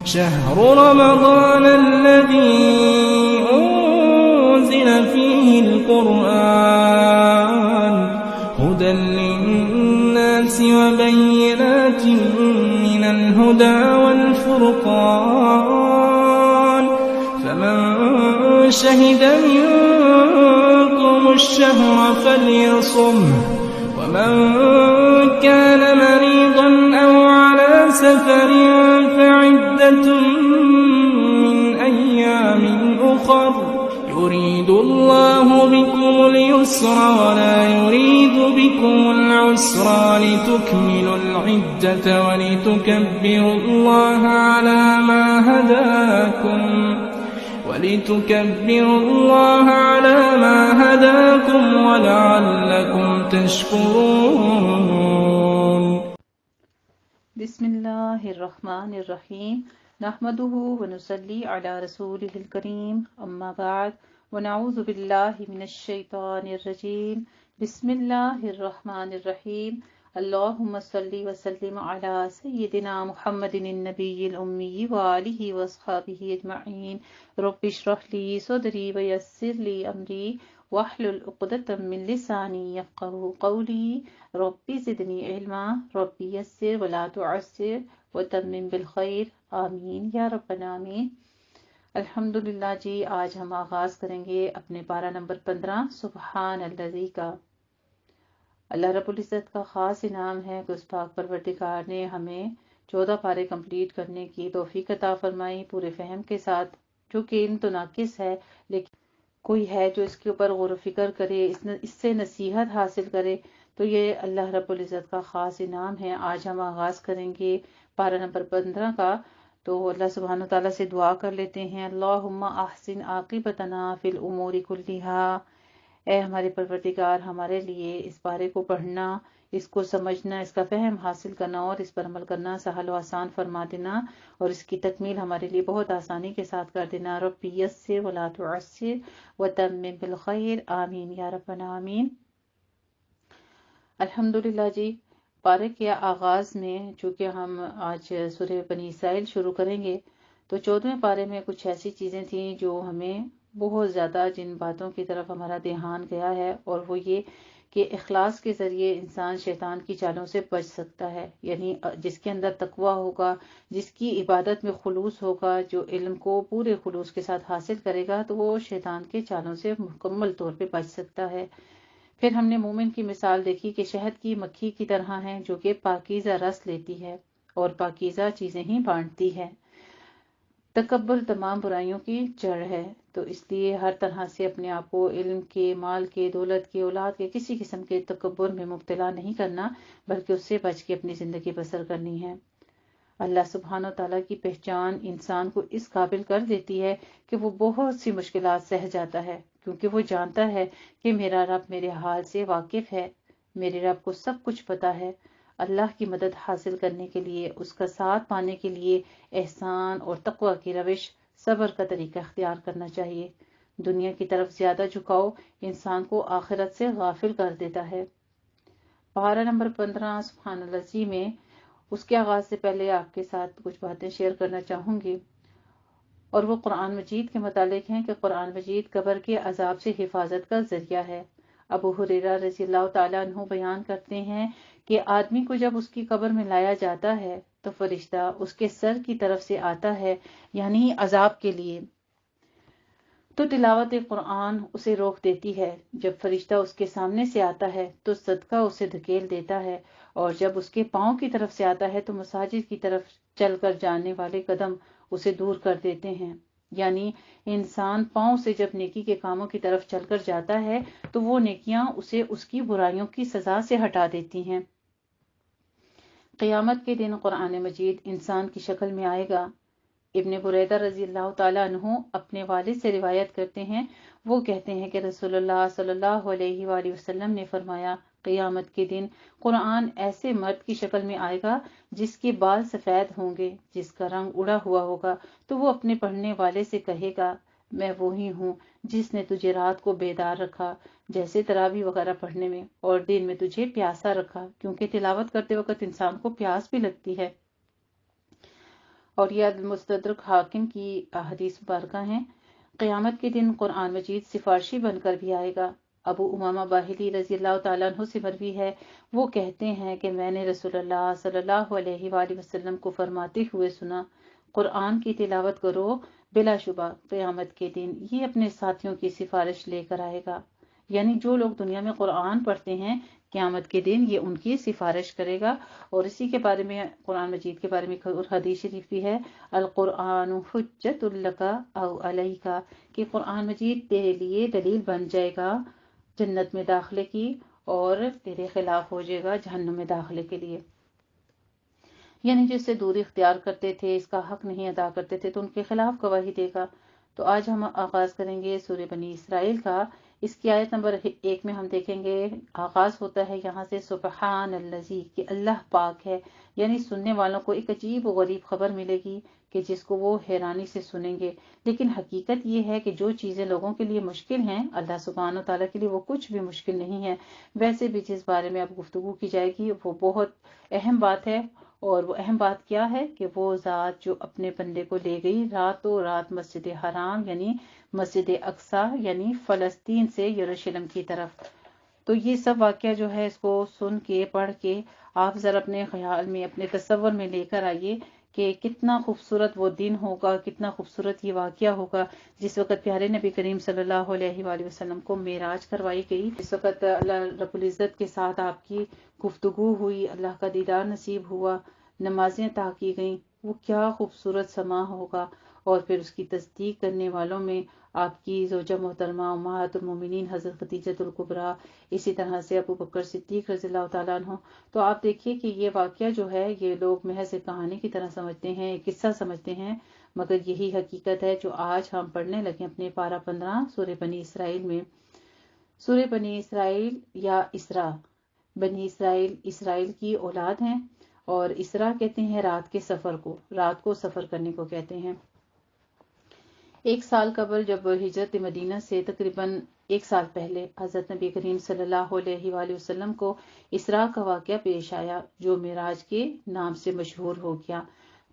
شهر رمضان الذي أنزل فيه القرآن هدى للناس وبينات من الهدى والفرقان فمن شهد منكم الشهر فليصمه ومن كان مريضا أو على سفر فعدة من أيام أخر يريد الله بكم اليسر ولا يريد بكم العسر ولتكملوا العدة ولتكبروا الله على ما هداكم ولعلكم تشكرون. بسم اللہ الرحمن الرحیم نحمده ونصلی علی رسوله الکریم اما بعد ونعوذ باللہ من الشیطان الرجیم بسم اللہ الرحمن الرحیم اللہم صلی وسلم علی سیدنا محمد النبی الامی وآلہ واصحابہ اجمعین رب اشرح لی صدری ویسر لی امری واحلل عقدۃ من لسانی یفقہوا قولی رب زدنی علما رب یسر ولا تعسر وتمم بالخیر آمین یا رب العالمین. الحمدللہ جی، آج ہم آغاز کریں گے اپنے پارہ نمبر 15 سبحان الذی کا. اللہ رب العزت کا خاص انعام ہے کہ اس پاک پروردگار نے ہمیں 14 پارے کمپلیٹ کرنے کی توفیق عطا فرمائی پورے فہم کے ساتھ، جو کہ علم تو ناقص ہے لیکن کوئی ہے جو اس کے اوپر غور و فکر کرے، اس سے نصیحت حاصل کرے، تو یہ اللہ رب العزت کا خاص انعام ہے. آج ہم آغاز کریں گے پارہ نمبر 15 کا. تو اللہ سبحانہ وتعالیٰ سے دعا کر لیتے ہیں. اللہم احسن عاقبتنا فی الامور کلہا. اے ہمارے پروردگار، ہمارے لیے اس پارے کو پڑھنا، اس کو سمجھنا، اس کا فہم حاصل کرنا اور اس پر عمل کرنا سہل و آسان فرما دینا، اور اس کی تکمیل ہمارے لیے بہت آسانی کے ساتھ کر دینا. رب یسر ولا تعسر وتمم بالخیر آمین یا رب العالمین. الحمدللہ جی، پارے کے آغاز میں چونکہ ہم آج سورہ بنی اسرائیل شروع کریں گے، تو 14ویں پارے میں کچھ ایسی چیزیں تھیں جو ہمیں بہت زیادہ، جن باتوں کی طرف ہمارا دھیان گیا ہے، اور وہ یہ کہ اخلاص کے ذریعے انسان شیطان کی چالوں سے بچ سکتا ہے. یعنی جس کے اندر تقویٰ ہوگا، جس کی عبادت میں خلوص ہوگا، جو علم کو پورے خلوص کے ساتھ حاصل کرے گا، تو وہ شیطان کے چالوں سے مکمل طور پہ بچ سکتا ہے. پھر ہم نے مومن کی مثال دیکھی کہ شہد کی مکھی کی طرح ہے، جو کہ پاکیزہ رس لیتی ہے اور پاکیزہ چیزیں ہی بانٹتی ہے. تکبر تمام برائیوں کی جڑ ہے، تو اس لیے ہر طرح سے اپنے آپ کو علم کے، مال کے، دولت کے، اولاد کے، کسی قسم کے تکبر میں مبتلا نہیں کرنا، بلکہ اس سے بچ کے اپنی زندگی بسر کرنی ہے. اللہ سبحانہ وتعالیٰ کی پہچان انسان کو اس قابل کر دیتی ہے کہ وہ بہت سی مشکلات سہ جاتا ہے، کیونکہ وہ جانتا ہے کہ میرا رب میرے حال سے واقف ہے، میرے رب کو سب کچھ پتا ہے. اللہ کی مدد حاصل کرنے کے لیے، اس کا ساتھ پانے کے لیے احسان اور تقوی کی روش، صبر کا طریقہ اختیار کرنا چاہیے. دنیا کی طرف زیادہ جھکاؤ انسان کو آخرت سے غافل کر دیتا ہے. پارہ نمبر 15 سبحان اللہ میں اس کے آغاز سے پہلے آپ کے ساتھ کچھ باتیں شیئر کرنا چاہوں گی، اور وہ قرآن مجید کے متعلق ہیں کہ قرآن مجید قبر کے عذاب سے حفاظت کا ذریعہ ہے. ابو ہریرہ رضی اللہ تعالیٰ عنہ بیان کرتے ہیں کہ آدمی کو جب اس کی قبر میں لایا جاتا ہے تو فرشتہ اس کے سر کی طرف سے آتا ہے، یعنی عذاب کے لیے، تو تلاوت قرآن اسے روک دیتی ہے. جب فرشتہ اس کے سامنے سے آتا ہے تو صدقہ اسے دھکیل دیتا ہے، اور جب اس کے پاؤں کی طرف سے آتا ہے تو مساجد کی طرف چل کر جانے والے قدم اسے دور کر دیتے ہیں. یعنی انسان پاؤں سے جب نیکی کے کاموں کی طرف چل کر جاتا ہے تو وہ نیکیاں اسے اس کی برائیوں کی سزا سے ہٹا دیتی ہیں. قیامت کے دن قرآن مجید انسان کی شکل میں آئے گا. ابن بریدہ رضی اللہ تعالیٰ عنہ اپنے والد سے روایت کرتے ہیں، وہ کہتے ہیں کہ رسول اللہ صلی اللہ علیہ وآلہ وسلم نے فرمایا، قیامت کے دن قرآن ایسے مرد کی شکل میں آئے گا جس کے بال سفید ہوں گے، جس کا رنگ اڑا ہوا ہوگا، تو وہ اپنے پڑھنے والے سے کہے گا، میں وہی ہوں جس نے تجھے رات کو بیدار رکھا، جیسے تراویح وغیرہ پڑھنے میں، اور دن میں تجھے پیاسا رکھا، کیونکہ تلاوت کرتے وقت انسان کو پیاس بھی لگتی ہے. اور یہ المستدرک حاکم کی حدیث مبارکہ ہیں۔ قیامت کے دن قرآن مجید سفارشی بن کر بھی آئے گا۔ ابو امامہ باہلی رضی اللہ تعالیٰ عنہ سے مروی ہے، وہ کہتے ہیں کہ میں نے رسول اللہ صلی اللہ علیہ وآلہ وسلم کو فرماتے ہوئے سنا، قرآن کی تلاوت کرو، بلا شبہ قیامت کے دن یہ اپنے ساتھیوں کی سفارش لے کر آئے گا۔ یعنی جو لوگ دنیا میں قرآن پڑھتے ہیں، قیامت کے دن یہ ان کی سفارش کرے گا۔ اور اسی کے بارے میں قرآن مجید کے بارے میں ایک حدیث شریف بھی ہے، القرآن حجت لک او علیک، کہ قرآن مجید تیرے لیے دلیل بن جائے گا جنت میں داخلے کی، اور تیرے خلاف ہو جائے گا جہنم میں داخلے کے لیے۔ یعنی جس سے دوری اختیار کرتے تھے، اس کا حق نہیں ادا کرتے تھے، تو ان کے خلاف گواہی دے گا۔ تو آج ہم آغاز کریں گے سورہ بنی اسرائیل کا۔ اس کی آیت نمبر 1 میں ہم دیکھیں گے، آغاز ہوتا ہے یہاں سے سبحان الذی، کہ اللہ پاک ہے، یعنی سننے والوں کو ایک عجیب و غریب خبر ملے گی کہ جس کو وہ حیرانی سے سنیں گے۔ لیکن حقیقت یہ ہے کہ جو چیزیں لوگوں کے لیے مشکل ہیں، اللہ سبحانہ و تعالیٰ کے لیے وہ کچھ بھی مشکل نہیں ہے۔ ویسے بھی جس بارے میں اب گفتگو کی جائے گی وہ بہت اہم بات ہے، اور وہ اہم بات کیا ہے کہ وہ ذات جو اپنے بندے کو لے گئی راتوں رات مسجد حرام یعنی مسجد اقصی یعنی فلسطین سے یروشلم کی طرف۔ تو یہ سب واقعہ جو ہے، اس کو سن کے پڑھ کے آپ ذرا اپنے خیال میں، اپنے تصور میں لے کر آئیے کہ کتنا خوبصورت وہ دن ہوگا، کتنا خوبصورت یہ واقعہ ہوگا جس وقت پیارے نبی کریم صلی اللہ علیہ وآلہ وسلم کو معراج کروائی گئی، جس وقت اللہ رب العزت کے ساتھ آپ کی گفتگو ہوئی، اللہ کا دیدار نصیب ہوا، نمازیں عطا کی گئیں۔ وہ کیا خوبصورت سما ہوگا۔ اور پھر اس کی تصدیق کرنے والوں میں آپ کی زوجہ محترمہ امہات المومنین حضرت خدیجہ الکبریٰ، اسی طرح سے ابو بکر صدیق رضی اللہ تعالیٰ عنہ۔ تو آپ دیکھیے کہ یہ واقعہ جو ہے، یہ لوگ محض ایک کہانی کی طرح سمجھتے ہیں، ایک قصہ سمجھتے ہیں، مگر یہی حقیقت ہے جو آج ہم پڑھنے لگے اپنے پارہ 15 سورہ بنی اسرائیل میں۔ سورہ بنی اسرائیل یا اسراء، بنی اسرائیل اسرائیل کی اولاد ہیں، اور اسراء کہتے ہیں رات کے سفر کو، رات کو سفر کرنے کو کہتے ہیں۔ 1 سال قبل جب ہجرت مدینہ سے تقریباً 1 سال پہلے حضرت نبی کریم صلی اللہ علیہ وآلہ وسلم کو اسراء کا واقعہ پیش آیا، جو معراج کے نام سے مشہور ہو گیا۔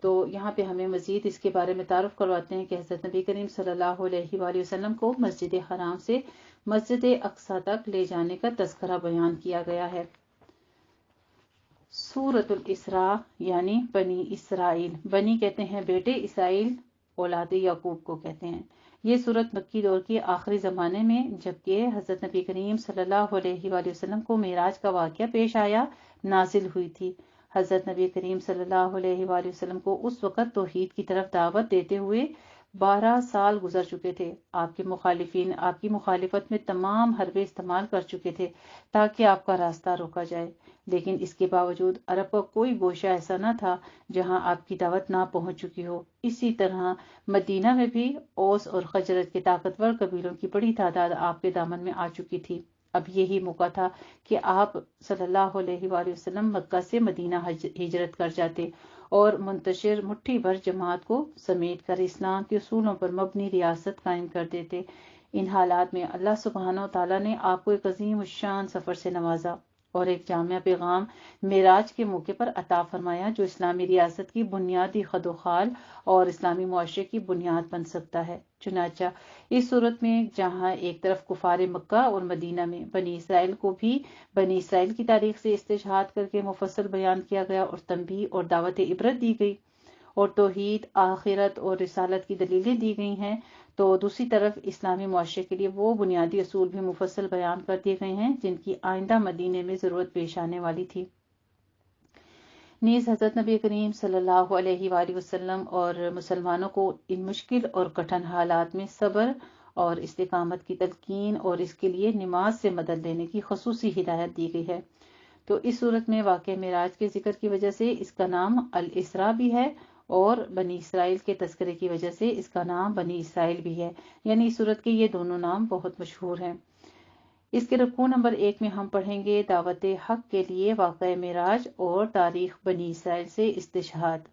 تو یہاں پہ ہمیں مزید اس کے بارے میں تعارف کرواتے ہیں کہ حضرت نبی کریم صلی اللہ علیہ وآلہ وسلم کو مسجد حرام سے مسجد اقصی تک لے جانے کا تذکرہ بیان کیا گیا ہے۔ سورۃ الاسراء یعنی بنی اسرائیل، بنی کہتے ہیں بیٹے، اسرائیل اولاد یعقوب کو کہتے ہیں۔ یہ سورت مکی دور کے آخری زمانے میں، جبکہ حضرت نبی کریم صلی اللہ علیہ وآلہ وسلم کو معراج کا واقعہ پیش آیا، نازل ہوئی تھی۔ حضرت نبی کریم صلی اللہ علیہ وآلہ وسلم کو اس وقت توحید کی طرف دعوت دیتے ہوئے 12 سال گزر چکے تھے۔ آپ کے مخالفین آپ کی مخالفت میں تمام حربے استعمال کر چکے تھے تاکہ آپ کا راستہ روکا جائے، لیکن اس کے باوجود عرب کا کوئی گوشہ ایسا نہ تھا جہاں آپ کی دعوت نہ پہنچ چکی ہو۔ اسی طرح مدینہ میں بھی اوس اور خزرج کے طاقتور قبیلوں کی بڑی تعداد آپ کے دامن میں آ چکی تھی۔ اب یہی موقع تھا کہ آپ صلی اللہ علیہ وآلہ وسلم مکہ سے مدینہ ہجرت کر جاتے اور منتشر مٹھی بھر جماعت کو سمیٹ کر اسلام کے اصولوں پر مبنی ریاست قائم کر دیتے۔ ان حالات میں اللہ سبحانہ و تعالیٰ نے آپ کو ایک عظیم الشان سفر سے نوازا اور ایک جامع پیغام معراج کے موقع پر عطا فرمایا، جو اسلامی ریاست کی بنیادی خد و خال اور اسلامی معاشرے کی بنیاد بن سکتا ہے۔ چنانچہ اس صورت میں جہاں ایک طرف کفار مکہ اور مدینہ میں بنی اسرائیل کو بھی بنی اسرائیل کی تاریخ سے استشہاد کر کے مفصل بیان کیا گیا اور تنبیہ اور دعوت عبرت دی گئی اور توحید، آخرت اور رسالت کی دلیلیں دی گئی ہیں، تو دوسری طرف اسلامی معاشرے کے لیے وہ بنیادی اصول بھی مفصل بیان کر دیے گئے ہیں جن کی آئندہ مدینے میں ضرورت پیش آنے والی تھی۔ نیز حضرت نبی کریم صلی اللہ علیہ وآلہ وسلم اور مسلمانوں کو ان مشکل اور کٹھن حالات میں صبر اور استقامت کی تلقین اور اس کے لیے نماز سے مدد لینے کی خصوصی ہدایت دی گئی ہے۔ تو اس صورت میں واقع معراج کے ذکر کی وجہ سے اس کا نام الاسراء بھی ہے، اور بنی اسرائیل کے تذکرے کی وجہ سے اس کا نام بنی اسرائیل بھی ہے، یعنی اس صورت کے یہ دونوں نام بہت مشہور ہیں۔ اس کے رکوع نمبر 1 میں ہم پڑھیں گے دعوت حق کے لیے واقع معراج اور تاریخ بنی اسرائیل سے استشہاد۔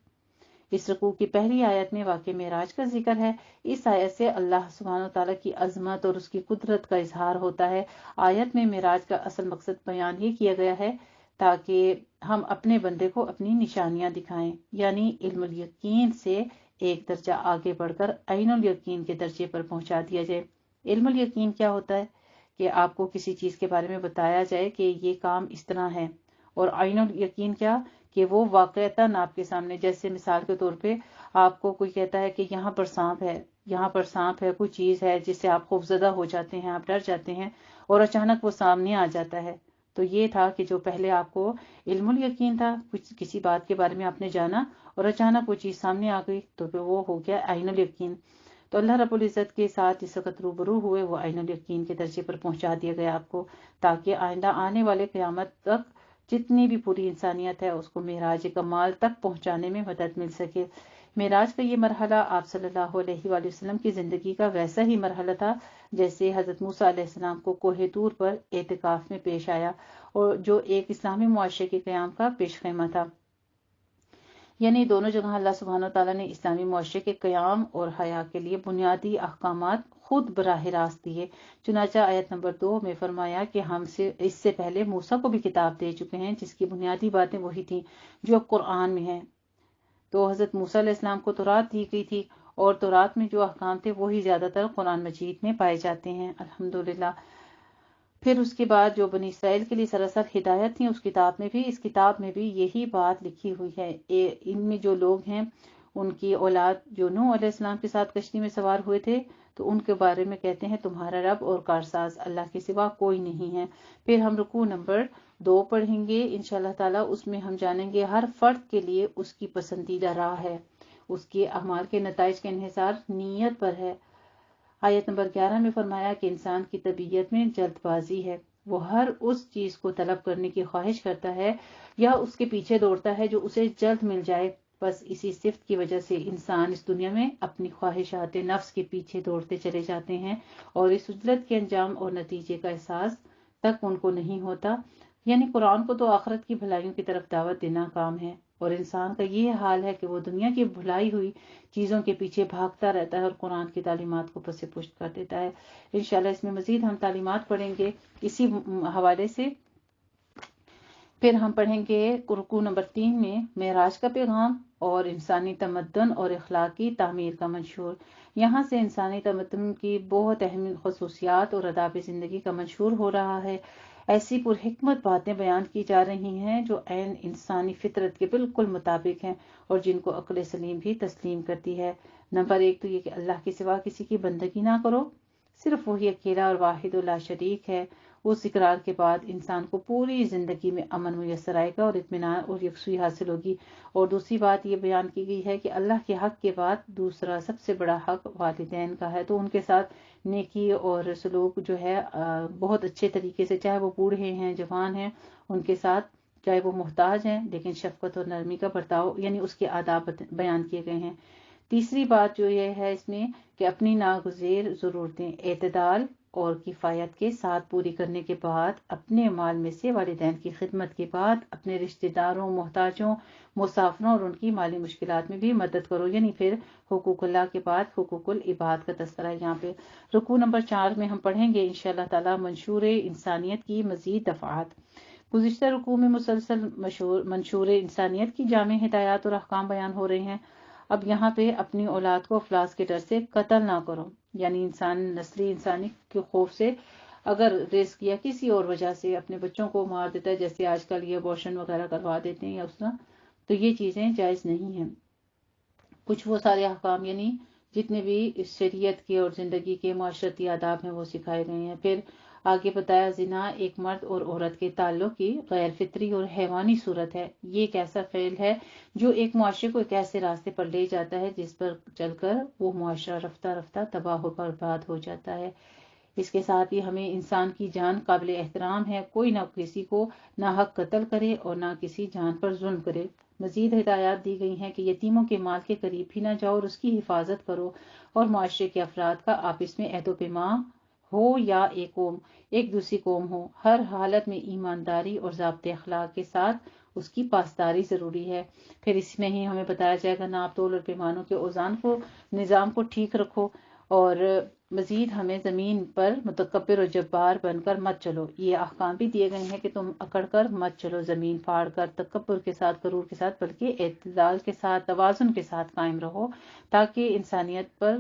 اس رکوع کی پہلی آیت میں واقع معراج کا ذکر ہے۔ اس آیت سے اللہ سبحانہ وتعالیٰ کی عظمت اور اس کی قدرت کا اظہار ہوتا ہے۔ آیت میں معراج کا اصل مقصد بیان یہ کیا گیا ہے، تاکہ ہم اپنے بندے کو اپنی نشانیاں دکھائیں، یعنی علم الیقین سے ایک درجہ آگے بڑھ کر عین الیقین کے درجے پر پہنچا دیا جائے۔ علم الیقین کیا ہوتا ہے؟ کہ آپ کو کسی چیز کے بارے میں بتایا جائے کہ یہ کام اس طرح ہے، اور عین الیقین کیا؟ کہ وہ واقعتاً آپ کے سامنے، جیسے مثال کے طور پہ آپ کو کوئی کہتا ہے کہ یہاں پر سانپ ہے، یہاں پر سانپ ہے، کوئی چیز ہے جس سے آپ خوفزدہ ہو جاتے ہیں، آپ ڈر جاتے ہیں، اور اچانک وہ سامنے آ جاتا ہے۔ تو یہ تھا کہ جو پہلے آپ کو علم الیقین تھا، کچھ کسی بات کے بارے میں آپ نے جانا اور اچانک وہ چیز سامنے آ گئی، تو پھر وہ ہو گیا عین الیقین۔ تو اللہ رب العزت کے ساتھ جس وقت روبرو ہوئے، وہ عین الیقین کے درجے پر پہنچا دیا گیا آپ کو، تاکہ آئندہ آنے والے قیامت تک جتنی بھی پوری انسانیت ہے اس کو معراج کمال تک پہنچانے میں مدد مل سکے۔ معراج کا یہ مرحلہ آپ صلی اللہ علیہ وآلہ وسلم کی زندگی کا ویسا ہی مرحلہ تھا جیسے حضرت موسیٰ علیہ السلام کو کوہ طور پر اعتکاف میں پیش آیا، اور جو ایک اسلامی معاشرے کے قیام کا پیش خیمہ تھا۔ یعنی دونوں جگہ اللہ سبحانہ وتعالیٰ نے اسلامی معاشرے کے قیام اور حیا کے لیے بنیادی احکامات خود براہ راست دیے۔ چنانچہ آیت نمبر 2 میں فرمایا کہ ہم سے اس سے پہلے موسیٰ کو بھی کتاب دے چکے ہیں جس کی بنیادی باتیں وہی تھیں جو قرآن میں ہیں۔ تو حضرت موسیٰ علیہ السلام کو تورات دی گئی تھی، اور تورات میں جو احکام تھے وہی زیادہ تر قرآن مجید میں پائے جاتے ہیں، الحمدللہ۔ پھر اس کے بعد جو بنی اسرائیل کے لیے سراسر ہدایت تھی، اس کتاب میں بھی یہی بات لکھی ہوئی ہے۔ ان میں جو لوگ ہیں ان کی اولاد جو نوح علیہ السلام کے ساتھ کشتی میں سوار ہوئے تھے، تو ان کے بارے میں کہتے ہیں تمہارا رب اور کارساز اللہ کے سوا کوئی نہیں ہے۔ پھر ہم رکوع نمبر 2 پڑھیں گے انشاءاللہ تعالیٰ، اس میں ہم جانیں گے ہر فرد کے لیے اس کی پسندیدہ راہ ہے، اس کے اعمال کے نتائج کا انحصار نیت پر ہے۔ آیت نمبر 11 میں فرمایا کہ انسان کی طبیعت میں جلد بازی ہے، وہ ہر اس چیز کو طلب کرنے کی خواہش کرتا ہے یا اس کے پیچھے دوڑتا ہے جو اسے جلد مل جائے۔ بس اسی صفت کی وجہ سے انسان اس دنیا میں اپنی خواہشات نفس کے پیچھے دوڑتے چلے جاتے ہیں، اور اس اجرت کے انجام اور نتیجے کا احساس تک ان کو نہیں ہوتا۔ یعنی قرآن کو تو آخرت کی بھلائیوں کی طرف دعوت دینا کام ہے، اور انسان کا یہ حال ہے کہ وہ دنیا کی بھلائی ہوئی چیزوں کے پیچھے بھاگتا رہتا ہے اور قرآن کی تعلیمات کو پس پشت کر دیتا ہے۔ انشاءاللہ اس میں مزید ہم تعلیمات پڑھیں گے اسی حوالے سے۔ پھر ہم پڑھیں گے رکوع نمبر 3 میں معراج کا پیغام اور انسانی تمدن اور اخلاقی تعمیر کا منشور۔ یہاں سے انسانی تمدن کی بہت اہم خصوصیات اور آداب زندگی کا منشور ہو رہا ہے۔ ایسی پرحکمت باتیں بیان کی جا رہی ہیں جو عین انسانی فطرت کے بالکل مطابق ہیں اور جن کو عقل سلیم بھی تسلیم کرتی ہے۔ نمبر 1 تو یہ کہ اللہ کے سوا کسی کی بندگی نہ کرو، صرف وہی اکیلا اور واحد لا شریک ہے۔ اس اقرار کے بعد انسان کو پوری زندگی میں امن میسر آئے گا اور اطمینان اور یکسوئی حاصل ہوگی۔ اور دوسری بات یہ بیان کی گئی ہے کہ اللہ کے حق کے بعد دوسرا سب سے بڑا حق والدین کا ہے، تو ان کے ساتھ نیکی اور سلوک جو ہے بہت اچھے طریقے سے، چاہے وہ بوڑھے ہیں جوان ہیں، ان کے ساتھ چاہے وہ محتاج ہیں، لیکن شفقت اور نرمی کا برتاؤ، یعنی اس کے آداب بیان کیے گئے ہیں۔ تیسری بات جو یہ ہے اس میں کہ اپنی ناگزیر ضرورتیں اعتدال اور کفایت کے ساتھ پوری کرنے کے بعد اپنے مال میں سے والدین کی خدمت کے بعد اپنے رشتہ داروں، محتاجوں، مسافروں اور ان کی مالی مشکلات میں بھی مدد کرو۔ یعنی پھر حقوق اللہ کے بعد حقوق العباد کا تذکرہ ہے یہاں پہ۔ رکوع نمبر 4 میں ہم پڑھیں گے انشاءاللہ تعالی منشور انسانیت کی مزید دفعات۔ گزشتہ رکوع میں مسلسل منشور انسانیت کی جامع ہدایات اور احکام بیان ہو رہے ہیں۔ اب یہاں پہ اپنی اولاد کو افلاس کے ڈر سے قتل نہ کرو، یعنی نسلی انسانی کے خوف سے اگر رزق یا کسی اور وجہ سے اپنے بچوں کو مار دیتا ہے، جیسے آج کل یہ ابورشن وغیرہ کروا دیتے ہیں یا اس طرح، تو یہ چیزیں جائز نہیں ہیں۔ کچھ وہ سارے احکام یعنی جتنے بھی اس شریعت کے اور زندگی کے معاشرتی آداب ہیں وہ سکھائے گئے ہیں۔ پھر آگے بتایا زنا ایک مرد اور عورت کے تعلق کی غیر فطری اور حیوانی صورت ہے۔ یہ ایک ایسا فعل ہے جو ایک معاشرے کو ایک ایسے راستے پر لے جاتا ہے جس پر چل کر وہ معاشرہ رفتہ رفتہ تباہ و برباد ہو جاتا ہے۔ اس کے ساتھ ہی ہمیں انسان کی جان قابل احترام ہے، کوئی نہ کسی کو ناحق قتل کرے اور نہ کسی جان پر ظلم کرے۔ مزید ہدایات دی گئی ہیں کہ یتیموں کے مال کے قریب بھی نہ جاؤ اور اس کی حفاظت کرو، اور معاشرے کے افراد کا آپس میں عہد و پیمان ہو یا ایک دوسری قوم ہو، ہر حالت میں ایمانداری اور ضابط اخلاق کے ساتھ اس کی پاسداری ضروری ہے۔ پھر اس میں ہی ہمیں بتایا جائے گا ناپ تول اور پیمانوں کے اوزان کو، نظام کو ٹھیک رکھو، اور مزید ہمیں زمین پر متکبر و جبار بن کر مت چلو، یہ احکام بھی دیے گئے ہیں کہ تم اکڑ کر مت چلو، زمین پھاڑ کر، تکبر کے ساتھ، غرور کے ساتھ، بلکہ اعتدال کے ساتھ، توازن کے ساتھ قائم رہو، تاکہ انسانیت پر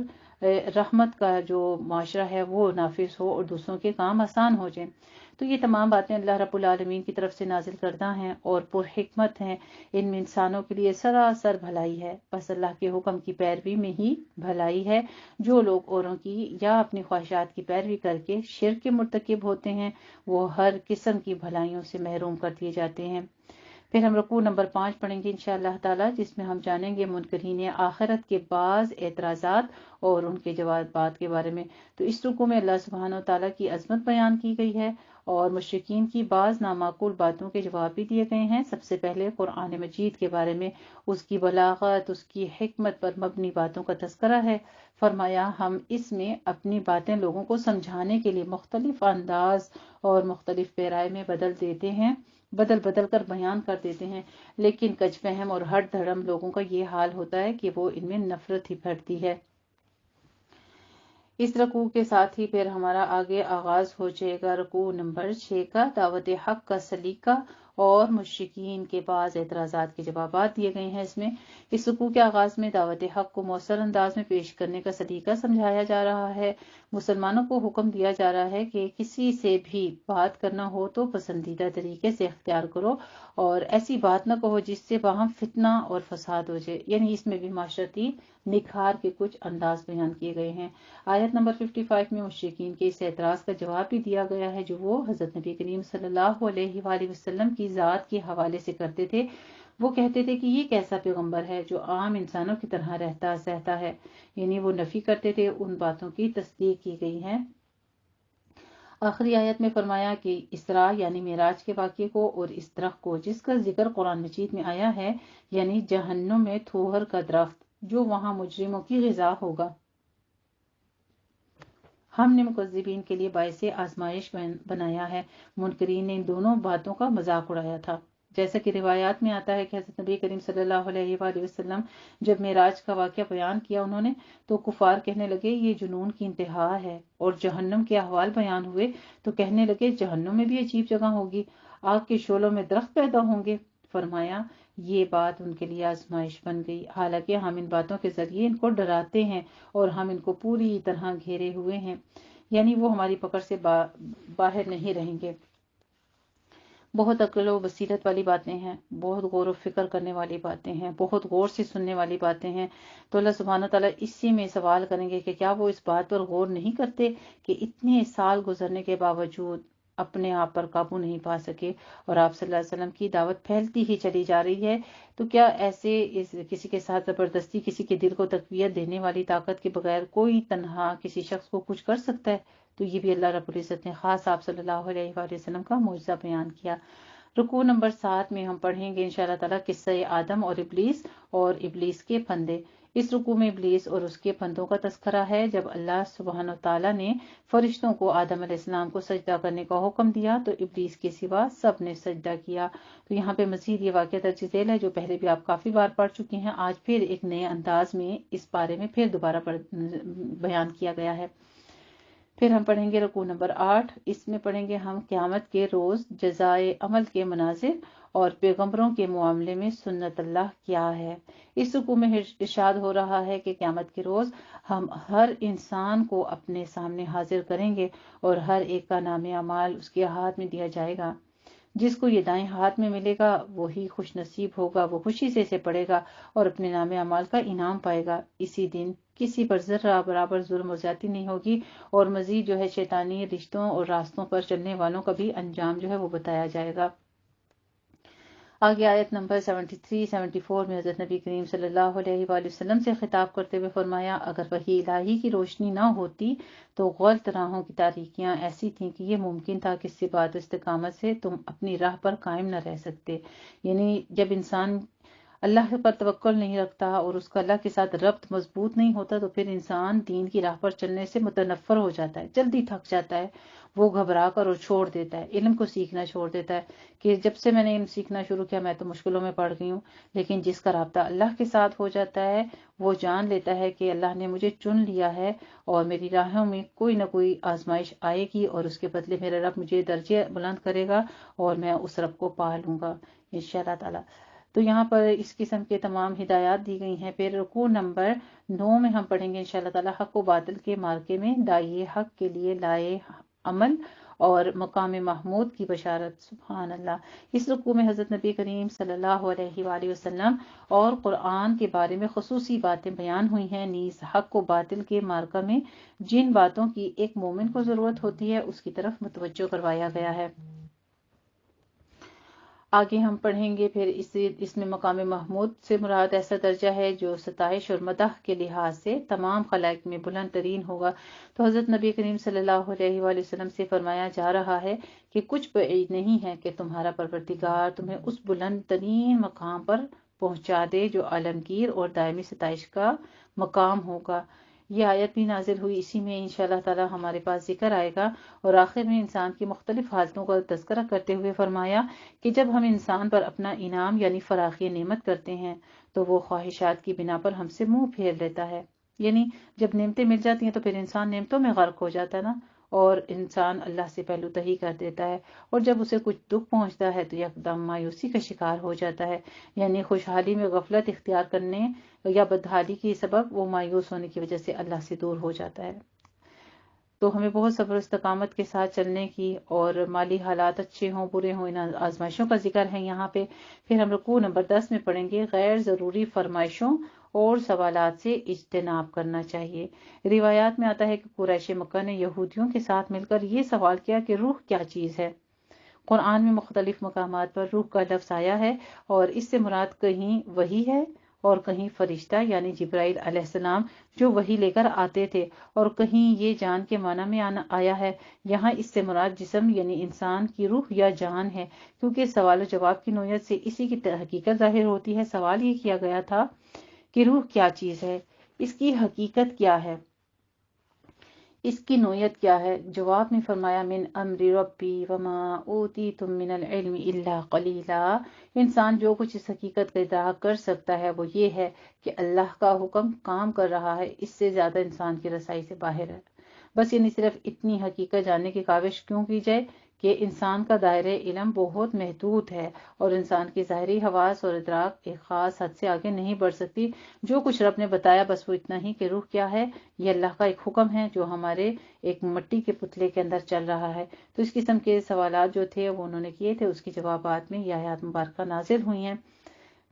رحمت کا جو معاشرہ ہے وہ نافذ ہو اور دوسروں کے کام آسان ہو جائیں۔ تو یہ تمام باتیں اللہ رب العالمین کی طرف سے نازل کردہ ہیں اور پر حکمت ہیں، ان میں انسانوں کے لیے سراسر بھلائی ہے، بس اللہ کے حکم کی پیروی میں ہی بھلائی ہے۔ جو لوگ اوروں کی یا اپنی خواہشات کی پیروی کر کے شرک کے مرتکب ہوتے ہیں وہ ہر قسم کی بھلائیوں سے محروم کر دیے جاتے ہیں۔ پھر ہم رکوع نمبر 5 پڑھیں گے انشاءاللہ تعالی، جس میں ہم جانیں گے منکرین آخرت کے بعض اعتراضات اور ان کے جوابات کے بارے میں۔ تو اس رکوع میں اللہ سبحانہ وتعالی کی عظمت بیان کی گئی ہے اور مشرکین کی بعض نامعقول باتوں کے جواب بھی دیے گئے ہیں۔ سب سے پہلے قرآن مجید کے بارے میں، اس کی بلاغت، اس کی حکمت پر مبنی باتوں کا تذکرہ ہے۔ فرمایا ہم اس میں اپنی باتیں لوگوں کو سمجھانے کے لیے مختلف انداز اور مختلف پیرائے میں بدل کر بیان کر دیتے ہیں، لیکن کج فہم اور ہٹ دھڑم لوگوں کا یہ حال ہوتا ہے کہ وہ ان میں نفرت ہی بھرتی ہے۔ اس رکوع کے ساتھ ہی پھر ہمارا آگے آغاز ہو جائے گا رکوع نمبر 6 کا، دعوت حق کا سلیقہ اور مشرکین کے بعض اعتراضات کے جوابات دیے گئے ہیں۔ اس رکوع کے آغاز میں دعوت حق کو مؤثر انداز میں پیش کرنے کا سلیقہ سمجھایا جا رہا ہے۔ مسلمانوں کو حکم دیا جا رہا ہے کہ کسی سے بھی بات کرنا ہو تو پسندیدہ طریقے سے اختیار کرو اور ایسی بات نہ کہو جس سے باہم فتنہ اور فساد ہو جائے، یعنی اس میں بھی معاشرتی نکھار کے کچھ انداز بیان کیے گئے ہیں۔ آیت نمبر 55 میں مشرکین کے اس اعتراض کا جواب بھی دیا گیا ہے جو وہ حضرت نبی کریم صلی اللہ علیہ وآلہ وسلم کی ذات کے حوالے سے کرتے تھے۔ وہ کہتے تھے کہ یہ کیسا پیغمبر ہے جو عام انسانوں کی طرح رہتا سہتا ہے، یعنی وہ نفی کرتے تھے، ان باتوں کی تصدیق کی گئی ہے۔ آخری آیت میں فرمایا کہ اسراء یعنی معراج کے واقعے کو اور اس درخت کو جس کا ذکر قرآن مجید میں آیا ہے، یعنی جہنم میں تھوہر کا درخت جو وہاں مجرموں کی غذا ہوگا، ہم نے مکذبین کے لیے باعث آزمائش بنایا ہے۔ منکرین نے ان دونوں باتوں کا مذاق اڑایا تھا۔ جیسا کہ روایات میں آتا ہے کہ حضرت نبی کریم صلی اللہ علیہ وآلہ وسلم جب معراج کا واقعہ بیان کیا انہوں نے، تو کفار کہنے لگے یہ جنون کی انتہا ہے، اور جہنم کے احوال بیان ہوئے تو کہنے لگے جہنم میں بھی عجیب جگہ ہوگی، آگ کے شعلوں میں درخت پیدا ہوں گے۔ فرمایا یہ بات ان کے لیے آزمائش بن گئی، حالانکہ ہم ان باتوں کے ذریعے ان کو ڈراتے ہیں اور ہم ان کو پوری طرح گھیرے ہوئے ہیں، یعنی وہ ہماری پکڑ سے باہر نہیں رہیں گے۔ بہت عقل و بصیرت والی باتیں ہیں، بہت غور و فکر کرنے والی باتیں ہیں، بہت غور سے سننے والی باتیں ہیں۔ تو اللہ سبحانہ تعالیٰ اسی میں سوال کریں گے کہ کیا وہ اس بات پر غور نہیں کرتے کہ اتنے سال گزرنے کے باوجود اپنے آپ پر قابو نہیں پا سکے اور آپ صلی اللہ علیہ وسلم کی دعوت پھیلتی ہی چلی جا رہی ہے، تو کیا ایسے کسی کے ساتھ زبردستی کسی کے دل کو تقویت دینے والی طاقت کے بغیر کوئی تنہا کسی شخص کو کچھ کر سکتا ہے؟ تو یہ بھی اللہ رب العزت نے خاص آپ صلی اللہ علیہ وآلہ وسلم کا معجزہ بیان کیا۔ رکوع نمبر 7 میں ہم پڑھیں گے انشاءاللہ تعالیٰ قصہ آدم اور ابلیس کے پھندے۔ اس رکوع میں ابلیس اور اس کے پھندوں کا تذکرہ ہے۔ جب اللہ سبحانہ وتعالیٰ نے فرشتوں کو آدم علیہ السلام کو سجدہ کرنے کا حکم دیا تو ابلیس کے سوا سب نے سجدہ کیا۔ تو یہاں پہ مزید یہ واقعہ درج ذیل ہے جو پہلے بھی آپ کافی بار پڑھ چکی ہیں، آج پھر ایک نئے انداز میں اس بارے میں پھر دوبارہ بیان کیا گیا ہے۔ پھر ہم پڑھیں گے رکوع نمبر 8، اس میں پڑھیں گے ہم قیامت کے روز جزائے عمل کے مناظر اور پیغمبروں کے معاملے میں سنت اللہ کیا ہے۔ اس رکوع میں ارشاد ہو رہا ہے کہ قیامت کے روز ہم ہر انسان کو اپنے سامنے حاضر کریں گے اور ہر ایک کا نام اعمال اس کے ہاتھ میں دیا جائے گا۔ جس کو یہ دائیں ہاتھ میں ملے گا وہی خوش نصیب ہوگا، وہ خوشی سے اسے پڑھے گا اور اپنے نام اعمال کا انعام پائے گا۔ اسی دن کسی پر ذرہ برابر ظلم و زیادتی نہیں ہوگی اور مزید جو ہے شیطانی رشتوں اور راستوں پر چلنے والوں کا بھی انجام جو ہے وہ بتایا جائے گا۔ آگے آیت نمبر 73-74 میں حضرت نبی کریم صلی اللہ علیہ وآلہ وسلم سے خطاب کرتے ہوئے فرمایا اگر وحی الہی کی روشنی نہ ہوتی تو غلط راہوں کی تاریکیاں ایسی تھیں کہ یہ ممکن تھا کہ کسی بات استقامت سے تم اپنی راہ پر قائم نہ رہ سکتے۔ یعنی جب انسان اللہ پر توکل نہیں رکھتا اور اس کا اللہ کے ساتھ ربط مضبوط نہیں ہوتا تو پھر انسان دین کی راہ پر چلنے سے متنفر ہو جاتا ہے، جلدی تھک جاتا ہے، وہ گھبرا کر اور چھوڑ دیتا ہے، علم کو سیکھنا چھوڑ دیتا ہے کہ جب سے میں نے علم سیکھنا شروع کیا میں تو مشکلوں میں پڑ گئی ہوں۔ لیکن جس کا رابطہ اللہ کے ساتھ ہو جاتا ہے وہ جان لیتا ہے کہ اللہ نے مجھے چن لیا ہے اور میری راہوں میں کوئی نہ کوئی آزمائش آئے گی اور اس کے بدلے میرا رب مجھے درجے بلند کرے گا اور میں اس رب کو پا لوں گا انشاءاللہ تعالی۔ تو یہاں پر اس قسم کے تمام ہدایات دی گئی ہیں۔ پھر رکوع نمبر 9 میں ہم پڑھیں گے انشاءاللہ تعالی حق و باطل کے مارکے میں داعیے حق کے لیے لائے عمل اور مقام محمود کی بشارت۔ سبحان اللہ۔ اس رکوع میں حضرت نبی کریم صلی اللہ علیہ وآلہ وسلم اور قرآن کے بارے میں خصوصی باتیں بیان ہوئی ہیں، نیز حق و باطل کے مارکہ میں جن باتوں کی ایک مومن کو ضرورت ہوتی ہے اس کی طرف متوجہ کروایا گیا ہے۔ آگے ہم پڑھیں گے پھر اس میں مقام محمود سے مراد ایسا درجہ ہے جو ستائش اور مدح کے لحاظ سے تمام خلائق میں بلند ترین ہوگا۔ تو حضرت نبی کریم صلی اللہ علیہ وآلہ وسلم سے فرمایا جا رہا ہے کہ کچھ بعید نہیں ہے کہ تمہارا پروردگار تمہیں اس بلند ترین مقام پر پہنچا دے جو عالمگیر اور دائمی ستائش کا مقام ہوگا۔ یہ آیت بھی نازل ہوئی، اسی میں انشاءاللہ تعالی ہمارے پاس ذکر آئے گا، اور آخر میں انسان کی مختلف حالتوں کا تذکرہ کرتے ہوئے فرمایا کہ جب ہم انسان پر اپنا انعام یعنی فراخی نعمت کرتے ہیں تو وہ خواہشات کی بنا پر ہم سے منہ پھیر لیتا ہے، یعنی جب نعمتیں مل جاتی ہیں تو پھر انسان نعمتوں میں غرق ہو جاتا ہے نا، اور انسان اللہ سے پہلو تہی کر دیتا ہے، اور جب اسے کچھ دکھ پہنچتا ہے تو یکدم مایوسی کا شکار ہو جاتا ہے، یعنی خوشحالی میں غفلت اختیار کرنے یا بدحالی کی سبب وہ مایوس ہونے کی وجہ سے اللہ سے دور ہو جاتا ہے۔ تو ہمیں بہت صبر و استقامت کے ساتھ چلنے کی، اور مالی حالات اچھے ہوں برے ہوں ان آزمائشوں کا ذکر ہے یہاں پہ۔ پھر ہم رکوع نمبر 10 میں پڑھیں گے غیر ضروری فرمائشوں اور سوالات سے اجتناب کرنا چاہیے۔ روایات میں آتا ہے کہ قریش مکہ نے یہودیوں کے ساتھ مل کر یہ سوال کیا کہ روح کیا چیز ہے؟ قرآن میں مختلف مقامات پر روح کا لفظ آیا ہے، اور اس سے مراد کہیں وحی ہے اور کہیں فرشتہ یعنی جبرائیل علیہ السلام جو وحی لے کر آتے تھے، اور کہیں یہ جان کے معنی میں آیا ہے۔ یہاں اس سے مراد جسم یعنی انسان کی روح یا جان ہے، کیونکہ سوال و جواب کی نوعیت سے اسی کی حقیقت ظاہر ہوتی ہے۔ سوال یہ کیا گیا تھا کہ روح کیا چیز ہے، اس کی حقیقت کیا ہے، اس کی نوعیت کیا ہے؟ جواب میں فرمایا من امر ربی وما اوتیتم من العلم الا قلیلا۔ انسان جو کچھ اس حقیقت کا ادراک کر سکتا ہے وہ یہ ہے کہ اللہ کا حکم کام کر رہا ہے، اس سے زیادہ انسان کی رسائی سے باہر ہے۔ بس یعنی صرف اتنی حقیقت جاننے کی کاوش کیوں کی جائے کہ انسان کا دائرہ علم بہت محدود ہے، اور انسان کی ظاہری حواس اور ادراک ایک خاص حد سے آگے نہیں بڑھ سکتی۔ جو کچھ رب نے بتایا بس وہ اتنا ہی کہ روح کیا ہے، یہ اللہ کا ایک حکم ہے جو ہمارے ایک مٹی کے پتلے کے اندر چل رہا ہے۔ تو اس قسم کے سوالات جو تھے وہ انہوں نے کیے تھے، اس کے جوابات میں یہ آیات مبارکہ نازل ہوئی ہیں۔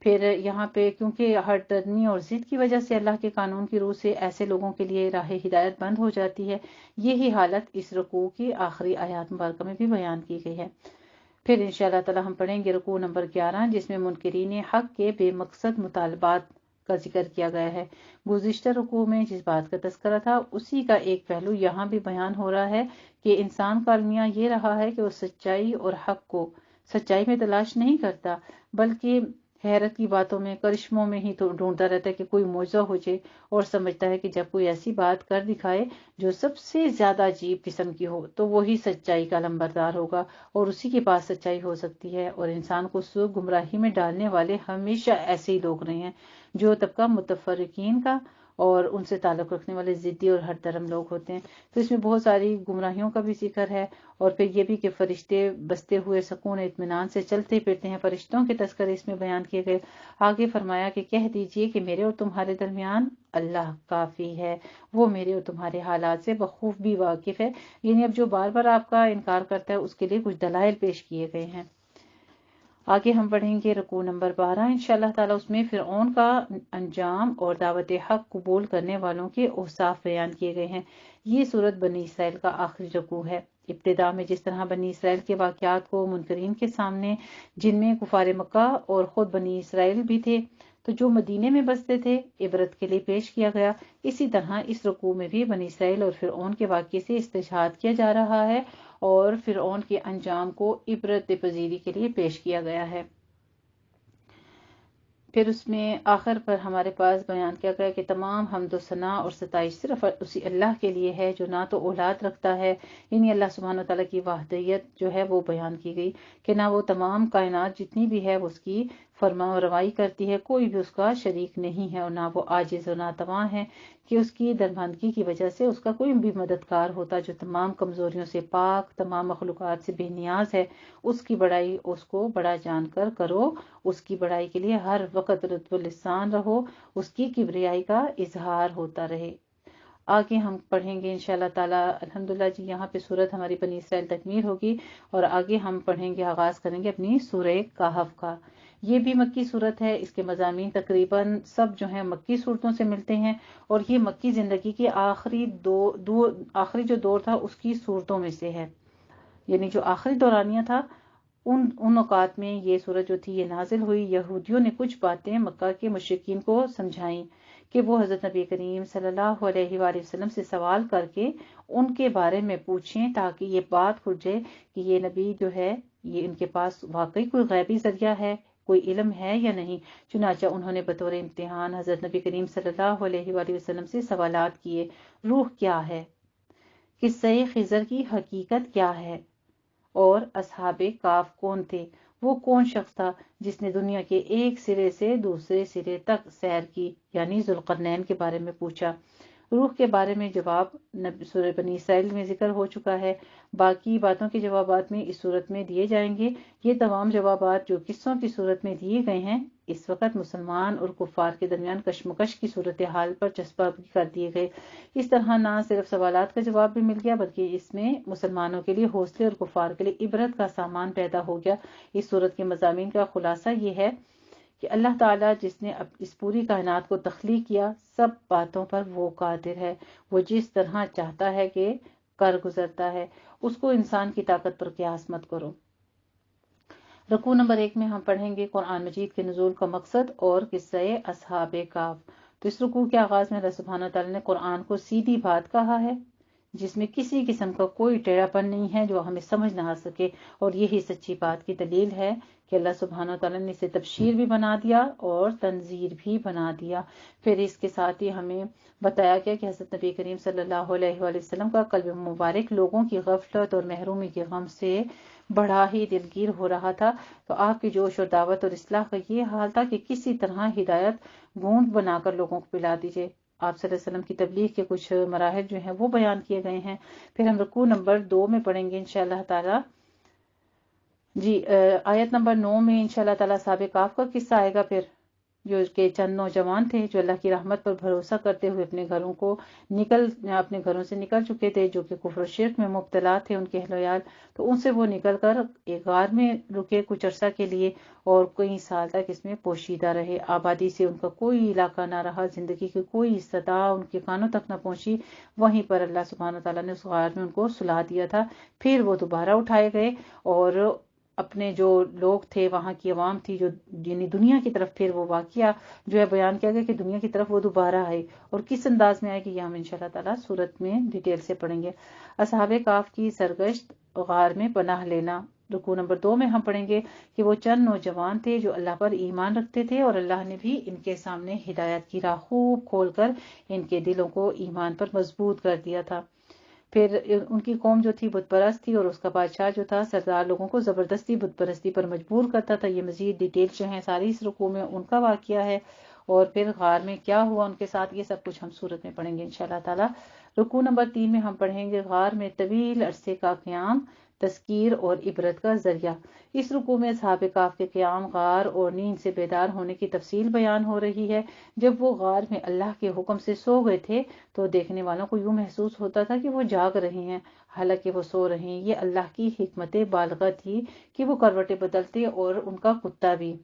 پھر یہاں پہ کیونکہ ہر درمی اور ضد کی وجہ سے اللہ کے قانون کی روح سے ایسے لوگوں کے لیے راہ ہدایت بند ہو جاتی ہے، یہی حالت اس رکوع کی آخری آیات مبارکہ میں بھی بیان کی گئی ہے۔ پھر انشاءاللہ تعالی ہم پڑھیں گے رکوع نمبر 11 جس میں منکرین حق کے بے مقصد مطالبات کا ذکر کیا گیا ہے۔ گزشتہ رکوع میں جس بات کا تذکرہ تھا اسی کا ایک پہلو یہاں بھی بیان ہو رہا ہے کہ انسان کا المیہ یہ رہا ہے کہ وہ سچائی اور حق کو سچائی میں تلاش نہیں کرتا، بلکہ حیرت کی باتوں میں کرشموں میں ہی ڈھونڈتا رہتا ہے کہ کوئی معجزہ ہو جائے، اور سمجھتا ہے کہ جب کوئی ایسی بات کر دکھائے جو سب سے زیادہ عجیب قسم کی ہو تو وہی سچائی کا لمبردار ہوگا اور اسی کے پاس سچائی ہو سکتی ہے۔ اور انسان کو سوء گمراہی میں ڈالنے والے ہمیشہ ایسے ہی لوگ رہے ہیں جو طبقہ متفرقین کا اور ان سے تعلق رکھنے والے ضدی اور ہر درم لوگ ہوتے ہیں۔ تو اس میں بہت ساری گمراہیوں کا بھی ذکر ہے، اور پھر یہ بھی کہ فرشتے بستے ہوئے سکون اطمینان سے چلتے پھرتے ہیں، فرشتوں کے تذکرے اس میں بیان کیے گئے۔ آگے فرمایا کہ کہہ دیجئے کہ میرے اور تمہارے درمیان اللہ کافی ہے، وہ میرے اور تمہارے حالات سے بخوب بھی واقف ہے، یعنی اب جو بار بار آپ کا انکار کرتا ہے اس کے لیے کچھ دلائل پیش کیے گئے ہیں۔ آگے ہم پڑھیں گے رکوع نمبر 12 انشاءاللہ تعالی، اس میں فرعون کا انجام اور دعوت حق قبول کرنے والوں کے اوصاف بیان کیے گئے ہیں۔ یہ سورت بنی اسرائیل کا آخری رکوع ہے۔ ابتدا میں جس طرح بنی اسرائیل کے واقعات کو منکرین کے سامنے، جن میں کفار مکہ اور خود بنی اسرائیل بھی تھے تو جو مدینے میں بستے تھے، عبرت کے لیے پیش کیا گیا، اسی طرح اس رکوع میں بھی بنی اسرائیل اور فرعون کے واقعے سے استشہاد کیا جا رہا ہے اور فرعون کے انجام کو عبرت پذیری کے لیے پیش کیا گیا ہے۔ پھر اس میں آخر پر ہمارے پاس بیان کیا گیا کہ تمام حمد و ثنا اور ستائش صرف اسی اللہ کے لیے ہے جو نہ تو اولاد رکھتا ہے، یعنی اللہ سبحانہ وتعالیٰ کی وحدانیت جو ہے وہ بیان کی گئی کہ نہ وہ تمام کائنات جتنی بھی ہے وہ اس کی فرما روائی کرتی ہے، کوئی بھی اس کا شریک نہیں ہے، اور نہ وہ عاجز و ناتواں ہے کہ اس کی درماندگی کی وجہ سے اس کا کوئی بھی مددگار ہوتا، جو تمام کمزوریوں سے پاک، تمام مخلوقات سے بے نیاز ہے۔ اس کی بڑائی اس کو بڑا جان کر کرو، اس کی بڑائی کے لیے ہر وقت رتب لسان رہو، اس کی کبریائی کا اظہار ہوتا رہے۔ آگے ہم پڑھیں گے انشاءاللہ تعالی، الحمدللہ جی یہاں پہ سورت ہماری بنی اسرائیل تکمیل ہوگی، اور آگے ہم پڑھیں گے، آغاز کریں گے اپنی سورہ کہف کا۔ یہ بھی مکی صورت ہے، اس کے مضامین تقریباً سب جو ہیں مکی صورتوں سے ملتے ہیں، اور یہ مکی زندگی کی آخری جو دور تھا اس کی صورتوں میں سے ہے، یعنی جو آخری دورانیہ تھا ان اوقات میں یہ سورت جو تھی یہ نازل ہوئی۔ یہودیوں نے کچھ باتیں مکہ کے مشرکین کو سمجھائیں کہ وہ حضرت نبی کریم صلی اللہ علیہ وآلہ وسلم سے سوال کر کے ان کے بارے میں پوچھیں، تاکہ یہ بات کھل جائے کہ یہ نبی جو ہے یہ ان کے پاس واقعی کوئی غیبی ذریعہ ہے، کوئی علم ہے یا نہیں۔ چنانچہ انہوں نے بطور امتحان حضرت نبی کریم صلی اللہ علیہ وآلہ وسلم سے سوالات کیے، روح کیا ہے، قصہ خضر کی حقیقت کیا ہے، اور اصحاب کاف کون تھے، وہ کون شخص تھا جس نے دنیا کے ایک سرے سے دوسرے سرے تک سیر کی، یعنی ذوالقرنین کے بارے میں پوچھا۔ روح کے بارے میں جواب سورہ بنی اسرائیل میں ذکر ہو چکا ہے، باقی باتوں کے جوابات میں اس صورت میں دیے جائیں گے۔ یہ تمام جوابات جو قصوں کی صورت میں دیے گئے ہیں اس وقت مسلمان اور کفار کے درمیان کشمکش کی صورتحال پر چسپاں کر دیے گئے۔ اس طرح نہ صرف سوالات کا جواب بھی مل گیا بلکہ اس میں مسلمانوں کے لیے حوصلے اور کفار کے لیے عبرت کا سامان پیدا ہو گیا۔ اس صورت کے مضامین کا خلاصہ یہ ہے کہ اللہ تعالیٰ جس نے اس پوری کائنات کو تخلیق کیا، سب باتوں پر وہ قادر ہے، وہ جس طرح چاہتا ہے کہ کر گزرتا ہے، اس کو انسان کی طاقت پر قیاس مت کرو۔ رکوع نمبر 1 میں ہم پڑھیں گے قرآن مجید کے نزول کا مقصد اور قصہ اصحاب کہف۔ تو اس رکوع کے آغاز میں اللہ سبحانہ تعالیٰ نے قرآن کو سیدھی بات کہا ہے، جس میں کسی قسم کا کوئی ٹیڑھا پن نہیں ہے جو ہمیں سمجھ نہ آ سکے، اور یہی سچی بات کی دلیل ہے کہ اللہ سبحانہ تعالیٰ نے اسے تبشیر بھی بنا دیا اور تنذیر بھی بنا دیا۔ پھر اس کے ساتھ ہی ہمیں بتایا گیا کہ حضرت نبی کریم صلی اللہ علیہ وآلہ وسلم کا قلب مبارک لوگوں کی غفلت اور محرومی کے غم سے بڑا ہی دلگیر ہو رہا تھا، تو آپ کی جوش اور دعوت اور اصلاح کا یہ حال تھا کہ کسی طرح ہدایت گونج بنا کر لوگوں کو پلا دیجیے۔ آپ صلی اللہ علیہ وسلم کی تبلیغ کے کچھ مراحل جو ہیں وہ بیان کیے گئے ہیں۔ پھر ہم رکوع نمبر 2 میں پڑھیں گے انشاءاللہ تعالی جی، آیت نمبر 9 میں انشاءاللہ تعالی اصحاب کہف کا قصہ آئے گا، پھر جو کہ چند نوجوان تھے جو اللہ کی رحمت پر بھروسہ کرتے ہوئے اپنے گھروں سے نکل چکے تھے، جو کہ کفر و شرک میں مبتلا تھے ان کے اہل و عیال، تو ان سے وہ نکل کر ایک غار میں رکے کچھ عرصہ کے لیے، اور کئی سال تک اس میں پوشیدہ رہے۔ آبادی سے ان کا کوئی علاقہ نہ رہا، زندگی کی کوئی صدا ان کے کانوں تک نہ پہنچی۔ وہیں پر اللہ سبحانہ تعالیٰ نے اس غار میں ان کو سلا دیا تھا۔ پھر وہ دوبارہ اٹھائے گئے، اور اپنے جو لوگ تھے، وہاں کی عوام تھی، جو یعنی دنیا کی طرف پھر وہ واقعہ جو ہے بیان کیا گیا کہ دنیا کی طرف وہ دوبارہ آئے، اور کس انداز میں آئے کہ یہ ہم انشاءاللہ تعالیٰ سورت میں ڈیٹیل سے پڑھیں گے۔ اصحاب کہف کی سرگشت، غار میں پناہ لینا۔ رکوع نمبر 2 میں ہم پڑھیں گے کہ وہ چند نوجوان تھے جو اللہ پر ایمان رکھتے تھے، اور اللہ نے بھی ان کے سامنے ہدایت کی راہ خوب کھول کر ان کے دلوں کو ایمان پر مضبوط کر دیا تھا۔ پھر ان کی قوم جو تھی بت پرست تھی، اور اس کا بادشاہ جو تھا سردار لوگوں کو زبردستی بت پرستی پر مجبور کرتا تھا۔ یہ مزید ڈیٹیل جو ہیں ساری اس رکوع میں ان کا واقعہ ہے، اور پھر غار میں کیا ہوا ان کے ساتھ یہ سب کچھ ہم سورت میں پڑھیں گے انشاءاللہ تعالی۔ رکوع نمبر 3 میں ہم پڑھیں گے غار میں طویل عرصے کا قیام، تذکیر اور عبرت کا ذریعہ۔ اس رکوع میں اصحاب کہف کے قیام، غار اور نیند سے بیدار ہونے کی تفصیل بیان ہو رہی ہے۔ جب وہ غار میں اللہ کے حکم سے سو گئے تھے تو دیکھنے والوں کو یوں محسوس ہوتا تھا کہ وہ جاگ رہے ہیں، حالانکہ وہ سو رہے ہیں۔ یہ اللہ کی حکمت بالغہ تھی کہ وہ کروٹیں بدلتے، اور ان کا کتا بھی۔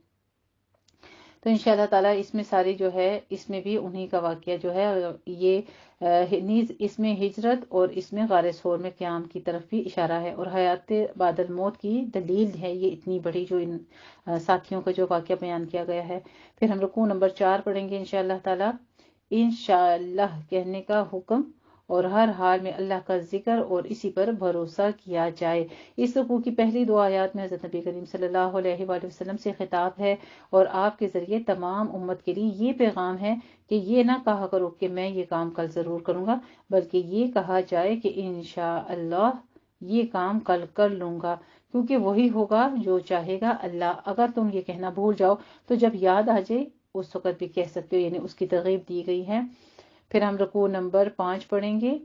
تو انشاءاللہ تعالیٰ اس میں ساری جو ہے اس میں بھی انہی کا واقعہ جو ہے یہ نیز اس میں ہجرت اور اس میں غار ثور میں قیام کی طرف بھی اشارہ ہے، اور حیات بعد الموت کی دلیل ہے یہ اتنی بڑی جو ان ساتھیوں کا جو واقعہ بیان کیا گیا ہے۔ پھر ہم رکوع نمبر 4 پڑھیں گے انشاءاللہ تعالیٰ، انشاءاللہ کہنے کا حکم اور ہر حال میں اللہ کا ذکر اور اسی پر بھروسہ کیا جائے۔ اس رکوع کی پہلی 2 آیات میں حضرت نبی کریم صلی اللہ علیہ وآلہ وسلم سے خطاب ہے اور آپ کے ذریعے تمام امت کے لیے یہ پیغام ہے کہ یہ نہ کہا کرو کہ میں یہ کام کل ضرور کروں گا، بلکہ یہ کہا جائے کہ انشاءاللہ یہ کام کل کر لوں گا، کیونکہ وہی ہوگا جو چاہے گا اللہ۔ اگر تم یہ کہنا بھول جاؤ تو جب یاد آ جائے اس وقت بھی کہہ سکتے ہو، یعنی اس کی ترغیب دی گئی ہے۔ پھر ہم رکوع نمبر 5 پڑھیں گے،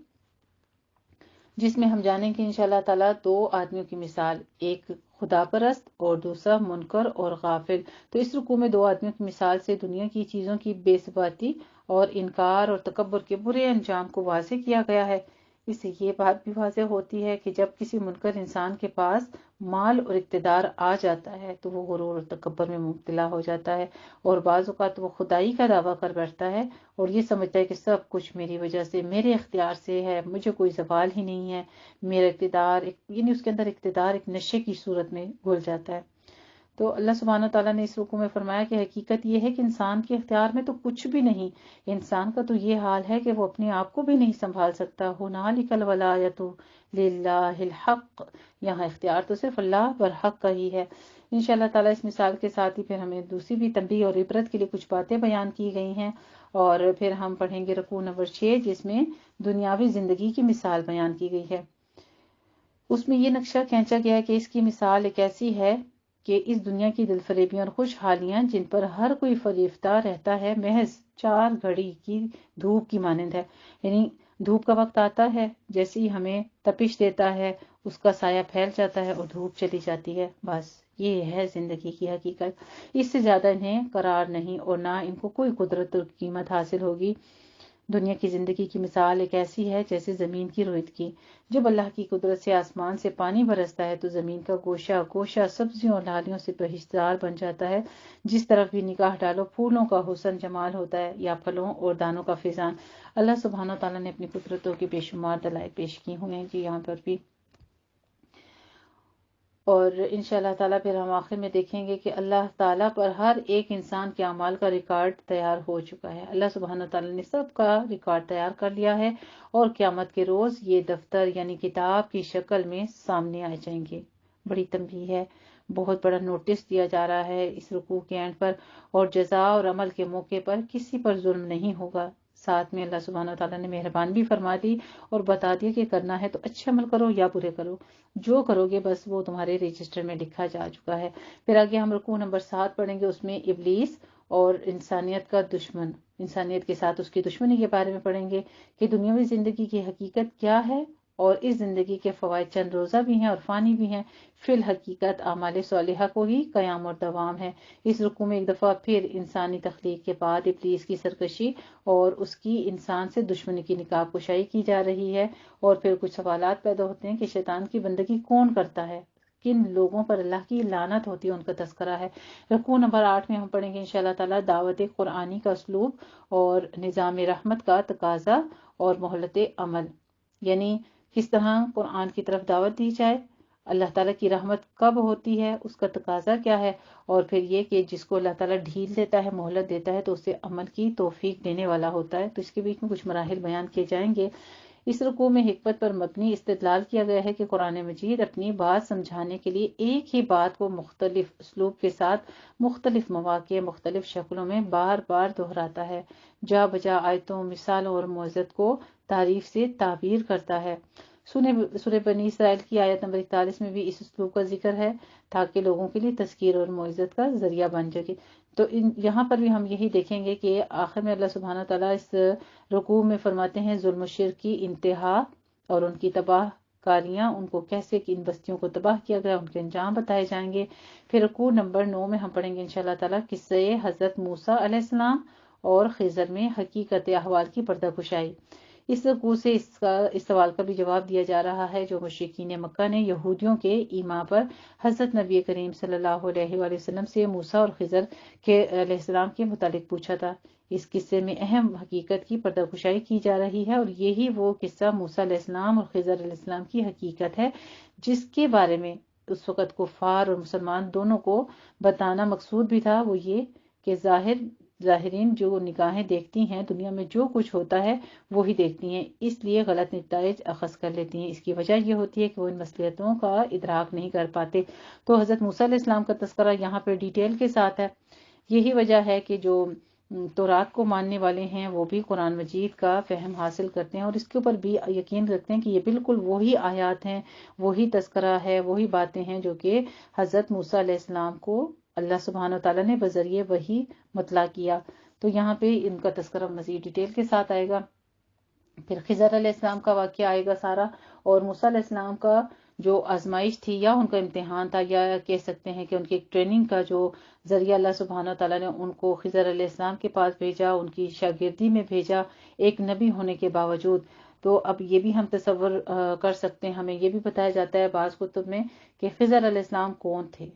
جس میں ہم جانیں گے انشاءاللہ تعالیٰ 2 آدمیوں کی مثال، ایک خدا پرست اور دوسرا منکر اور غافل۔ تو اس رکوع میں 2 آدمیوں کی مثال سے دنیا کی چیزوں کی بے ثباتی اور انکار اور تکبر کے برے انجام کو واضح کیا گیا ہے۔ اس سے یہ بات بھی واضح ہوتی ہے کہ جب کسی منکر انسان کے پاس مال اور اقتدار آ جاتا ہے تو وہ غرور اور تکبر میں مبتلا ہو جاتا ہے، اور بعض اوقات وہ خدائی کا دعویٰ کر بیٹھتا ہے اور یہ سمجھتا ہے کہ سب کچھ میری وجہ سے، میرے اختیار سے ہے، مجھے کوئی زوال ہی نہیں ہے، میرا اقتدار یعنی اس کے اندر اقتدار ایک نشے کی صورت میں گھل جاتا ہے۔ تو اللہ سبحانہ تعالیٰ نے اس رکوع میں فرمایا کہ حقیقت یہ ہے کہ انسان کے اختیار میں تو کچھ بھی نہیں، انسان کا تو یہ حال ہے کہ وہ اپنے آپ کو بھی نہیں سنبھال سکتا۔ ہنالک الولایۃ للہ الحق، یہاں اختیار تو صرف اللہ برحق کا ہی ہے۔ انشاءاللہ تعالیٰ اس مثال کے ساتھ ہی پھر ہمیں دوسری بھی تنبیہ اور عبرت کے لیے کچھ باتیں بیان کی گئی ہیں، اور پھر ہم پڑھیں گے رکوع نمبر 6 جس میں دنیاوی زندگی کی مثال بیان کی گئی ہے۔ اس میں یہ نقشہ کھینچا گیا ہے کہ اس کی مثال ایک ایسی ہے کہ اس دنیا کی دل فریبیاں اور خوشحالیاں جن پر ہر کوئی فریفتہ رہتا ہے محض 4 گھڑی کی دھوپ کی مانند ہے، یعنی دھوپ کا وقت آتا ہے، جیسے ہی ہمیں تپش دیتا ہے اس کا سایہ پھیل جاتا ہے اور دھوپ چلی جاتی ہے، بس یہ ہے زندگی کی حقیقت۔ اس سے زیادہ انہیں قرار نہیں اور نہ ان کو کوئی قدرت اور قیمت حاصل ہوگی۔ دنیا کی زندگی کی مثال ایک ایسی ہے جیسے زمین کی روئت کی، جب اللہ کی قدرت سے آسمان سے پانی برستا ہے تو زمین کا گوشہ گوشہ سبزیوں اور لالیوں سے بہشتار بن جاتا ہے، جس طرف بھی نگاہ ڈالو پھولوں کا حسن جمال ہوتا ہے یا پھلوں اور دانوں کا فیضان۔ اللہ سبحانہ تعالیٰ نے اپنی قدرتوں کے بے شمار دلائل پیش کی ہوئے ہیں جی یہاں پر بھی، اور انشاءاللہ تعالیٰ پھر ہم آخر میں دیکھیں گے کہ اللہ تعالیٰ پر ہر ایک انسان کے اعمال کا ریکارڈ تیار ہو چکا ہے۔ اللہ سبحانہ تعالیٰ نے سب کا ریکارڈ تیار کر لیا ہے اور قیامت کے روز یہ دفتر یعنی کتاب کی شکل میں سامنے آ جائیں گے۔ بڑی تنبیہ ہے، بہت بڑا نوٹس دیا جا رہا ہے اس رکوع کے اینڈ پر، اور جزا اور عمل کے موقع پر کسی پر ظلم نہیں ہوگا۔ ساتھ میں اللہ سبحانہ تعالیٰ نے مہربان بھی فرما دی اور بتا دیا کہ کرنا ہے تو اچھے عمل کرو یا برے کرو، جو کرو گے بس وہ تمہارے رجسٹر میں لکھا جا چکا ہے۔ پھر آگے ہم رکوع نمبر 7 پڑھیں گے، اس میں ابلیس اور انسانیت کا دشمن، انسانیت کے ساتھ اس کی دشمنی کے بارے میں پڑھیں گے کہ دنیاوی زندگی کی حقیقت کیا ہے اور اس زندگی کے فوائد چند روزہ بھی ہیں اور فانی بھی ہیں، فی الحقیقت اعمال صالحہ کو ہی قیام اور دوام ہے۔ اس رکوع میں ایک دفعہ پھر انسانی تخلیق کے بعد ابلیس کی سرکشی اور اس کی انسان سے دشمنی کی نقاب کشائی کی جا رہی ہے، اور پھر کچھ سوالات پیدا ہوتے ہیں کہ شیطان کی بندگی کون کرتا ہے، کن لوگوں پر اللہ کی لعنت ہوتی ہے، ان کا تذکرہ ہے۔ رکوع نمبر 8 میں ہم پڑھیں گے انشاءاللہ تعالیٰ دعوت قرآنی کا اسلوب اور نظام رحمت کا تقاضا اور مہلت عمل، یعنی کس طرح قرآن کی طرف دعوت دی جائے، اللہ تعالیٰ کی رحمت کب ہوتی ہے، اس کا تقاضا کیا ہے، اور پھر یہ کہ جس کو اللہ تعالیٰ ڈھیل دیتا ہے، مہلت دیتا ہے تو اسے عمل کی توفیق دینے والا ہوتا ہے۔ تو اس کے بیچ میں کچھ مراحل بیان کیے جائیں گے۔ اس رکوع میں حکمت پر مبنی استدلال کیا گیا ہے کہ قرآن مجید اپنی بات سمجھانے کے لیے ایک ہی بات کو مختلف اسلوب کے ساتھ مختلف مواقع مختلف شکلوں میں بار بار دہراتا ہے، جا بجا آیتوں مثالوں اور موعظت کو تعریف سے تعبیر کرتا ہے۔ سورہ بنی اسرائیل کی آیت نمبر 41 میں بھی اس اسلوب کا ذکر ہے تاکہ لوگوں کے لیے تذکیر اور موعظت کا ذریعہ بن جائے۔ تو یہاں پر بھی ہم یہی دیکھیں گے کہ آخر میں اللہ سبحانہ تعالیٰ اس رکوع میں فرماتے ہیں ظلم و شرک کی انتہا اور ان کی تباہ کاریاں، ان کو کیسے کہ ان بستیوں کو تباہ کیا گیا، ان کے انجام بتائے جائیں گے۔ پھر رکوع نمبر 9 میں ہم پڑھیں گے انشاءاللہ تعالیٰ قصہ حضرت موسیٰ علیہ السلام اور خضر میں حقیقت احوال کی پردہ کشائی۔ اس رکوع سے اس سوال کا بھی جواب دیا جا رہا ہے جو مشرکین مکہ نے یہودیوں کے ایمان پر حضرت نبی کریم صلی اللہ علیہ وآلہ وسلم سے موسیٰ اور خضر کے علیہ السلام کے متعلق پوچھا تھا۔ اس قصے میں اہم حقیقت کی پردہ کشائی کی جا رہی ہے، اور یہی وہ قصہ موسیٰ علیہ السلام اور خضر علیہ السلام کی حقیقت ہے جس کے بارے میں اس وقت کفار اور مسلمان دونوں کو بتانا مقصود بھی تھا۔ وہ یہ کہ ظاہرین جو نگاہیں دیکھتی ہیں دنیا میں جو کچھ ہوتا ہے وہی دیکھتی ہیں، اس لیے غلط نتائج اخذ کر لیتی ہیں۔ اس کی وجہ یہ ہوتی ہے کہ وہ ان مصلحتوں کا ادراک نہیں کر پاتے۔ تو حضرت موسیٰ علیہ السلام کا تذکرہ یہاں پہ ڈیٹیل کے ساتھ ہے۔ یہی وجہ ہے کہ جو تورات کو ماننے والے ہیں وہ بھی قرآن مجید کا فہم حاصل کرتے ہیں اور اس کے اوپر بھی یقین رکھتے ہیں کہ یہ بالکل وہی آیات ہیں، وہی تذکرہ ہے، وہی باتیں ہیں جو کہ حضرت موسیٰ علیہ السلام کو اللہ سبحانہ وتعالیٰ نے بذریعہ وحی مطلع کیا۔ تو یہاں پہ ان کا تذکرہ مزید ڈیٹیل کے ساتھ آئے گا۔ پھر خضر علیہ السلام کا واقعہ آئے گا سارا، اور موسیٰ علیہ السلام کا جو آزمائش تھی یا ان کا امتحان تھا، یا کہہ سکتے ہیں کہ ان کی ایک ٹریننگ کا جو ذریعہ اللہ سبحانہ تعالیٰ نے ان کو خضر علیہ السلام کے پاس بھیجا، ان کی شاگردی میں بھیجا ایک نبی ہونے کے باوجود۔ تو اب یہ بھی ہم تصور کر سکتے ہیں، ہمیں یہ بھی بتایا جاتا ہے بعض کتب میں کہ خضر علیہ السلام کون تھے،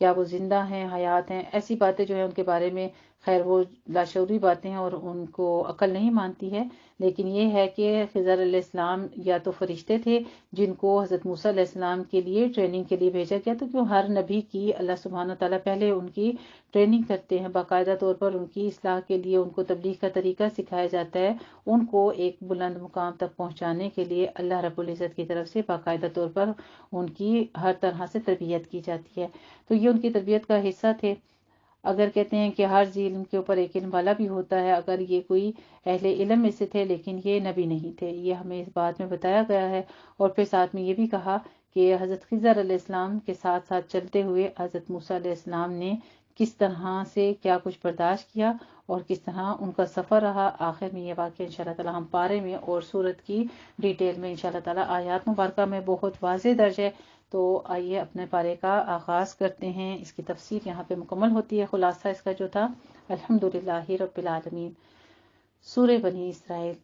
کیا وہ زندہ ہیں، حیات ہیں، ایسی باتیں جو ہیں ان کے بارے میں، خیر وہ لاشعوری باتیں ہیں اور ان کو عقل نہیں مانتی ہے، لیکن یہ ہے کہ خضر علیہ السلام یا تو فرشتے تھے جن کو حضرت موسیٰ علیہ السلام کے لیے ٹریننگ کے لیے بھیجا گیا، تو کیوں ہر نبی کی اللہ سبحانہ تعالیٰ پہلے ان کی ٹریننگ کرتے ہیں، باقاعدہ طور پر ان کی اصلاح کے لیے ان کو تبلیغ کا طریقہ سکھایا جاتا ہے، ان کو ایک بلند مقام تک پہنچانے کے لیے اللہ رب العزت کی طرف سے باقاعدہ طور پر ان کی ہر طرح سے تربیت کی جاتی ہے۔ تو یہ ان کی تربیت کا حصہ تھے۔ اگر کہتے ہیں کہ ہر ذی علم کے اوپر ایک علم والا بھی ہوتا ہے، اگر یہ کوئی اہل علم میں سے تھے لیکن یہ نبی نہیں تھے، یہ ہمیں اس بات میں بتایا گیا ہے۔ اور پھر ساتھ میں یہ بھی کہا کہ حضرت خضر علیہ السلام کے ساتھ ساتھ چلتے ہوئے حضرت موسیٰ علیہ السلام نے کس طرح سے کیا کچھ برداشت کیا اور کس طرح ان کا سفر رہا۔ آخر میں یہ واقعہ انشاءاللہ تعالی ہم پارے میں اور سورت کی ڈیٹیل میں انشاءاللہ تعالی آیات مبارکہ میں بہت واضح درج ہے۔ تو آئیے اپنے پارے کا آغاز کرتے ہیں، اس کی تفسیر یہاں پہ مکمل ہوتی ہے۔ خلاصہ اس کا جو تھا، الحمدللہ رب العالمین۔ سورہ بنی اسرائیل،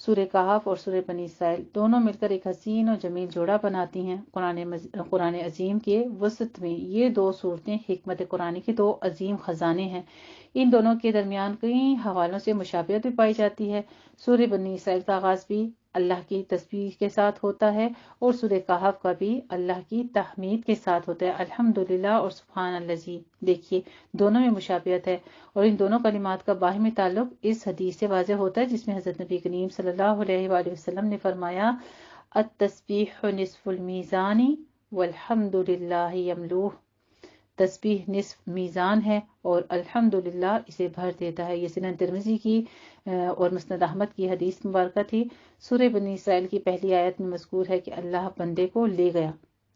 سورہ کہف اور سورہ بنی اسرائیل دونوں مل کر ایک حسین اور جمیل جوڑا بناتی ہیں۔ قرآن عظیم کے وسط میں یہ دو صورتیں حکمت قرآن کے دو عظیم خزانے ہیں۔ ان دونوں کے درمیان کئی حوالوں سے مشابہت بھی پائی جاتی ہے۔ سورہ بنی اسرائیل کا آغاز بھی اللہ کی تسبیح کے ساتھ ہوتا ہے اور سورہ کہف کا بھی اللہ کی تحمید کے ساتھ ہوتا ہے، الحمدللہ اور سبحان الذی۔ دیکھیے دونوں میں مشابہت ہے، اور ان دونوں کلمات کا باہمی تعلق اس حدیث سے واضح ہوتا ہے جس میں حضرت نبی کریم صلی اللہ علیہ وآلہ وسلم نے فرمایا، التسبیح نصف المیزان والحمدللہ یملوہ۔ تسبیح نصف میزان ہے اور الحمدللہ اسے بھر دیتا ہے۔ یہ سنن ترمذی کی اور مسند احمد کی حدیث مبارکہ تھی۔ سورہ بنی اسرائیل کی پہلی آیت میں مذکور ہے کہ اللہ بندے کو لے گیا،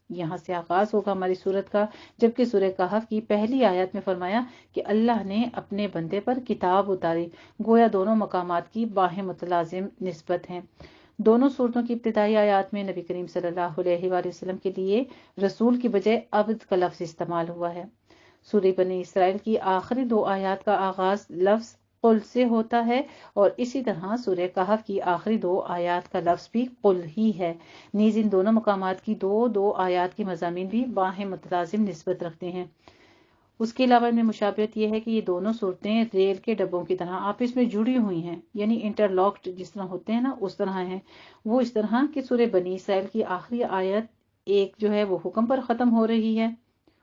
یہاں سے آغاز ہوگا ہماری سورت کا، جبکہ سورہ کہف کی پہلی آیت میں فرمایا کہ اللہ نے اپنے بندے پر کتاب اتاری۔ گویا دونوں مقامات کی باہم متلازم نسبت ہیں۔ دونوں صورتوں کی ابتدائی آیات میں نبی کریم صلی اللہ علیہ وآلہ وسلم کے لیے رسول کی بجائے عبد کا لفظ استعمال ہوا ہے۔ سورہ بنی اسرائیل کی آخری دو آیات کا آغاز لفظ قل سے ہوتا ہے، اور اسی طرح سورہ کہف کی آخری دو آیات کا لفظ بھی قل ہی ہے۔ نیز ان دونوں مقامات کی دو آیات کے مضامین بھی باہم متلازم نسبت رکھتے ہیں۔ اس کے علاوہ ان میں مشابہت یہ ہے کہ یہ دونوں صورتیں ریل کے ڈبوں کی طرح آپس میں جڑی ہوئی ہیں، یعنی انٹرلاکڈ جس طرح ہوتے ہیں نا، اس طرح ہیں۔ وہ اس طرح کہ سورہ بنی اسرائیل کی آخری آیت ایک جو ہے وہ حکم پر ختم ہو رہی ہے،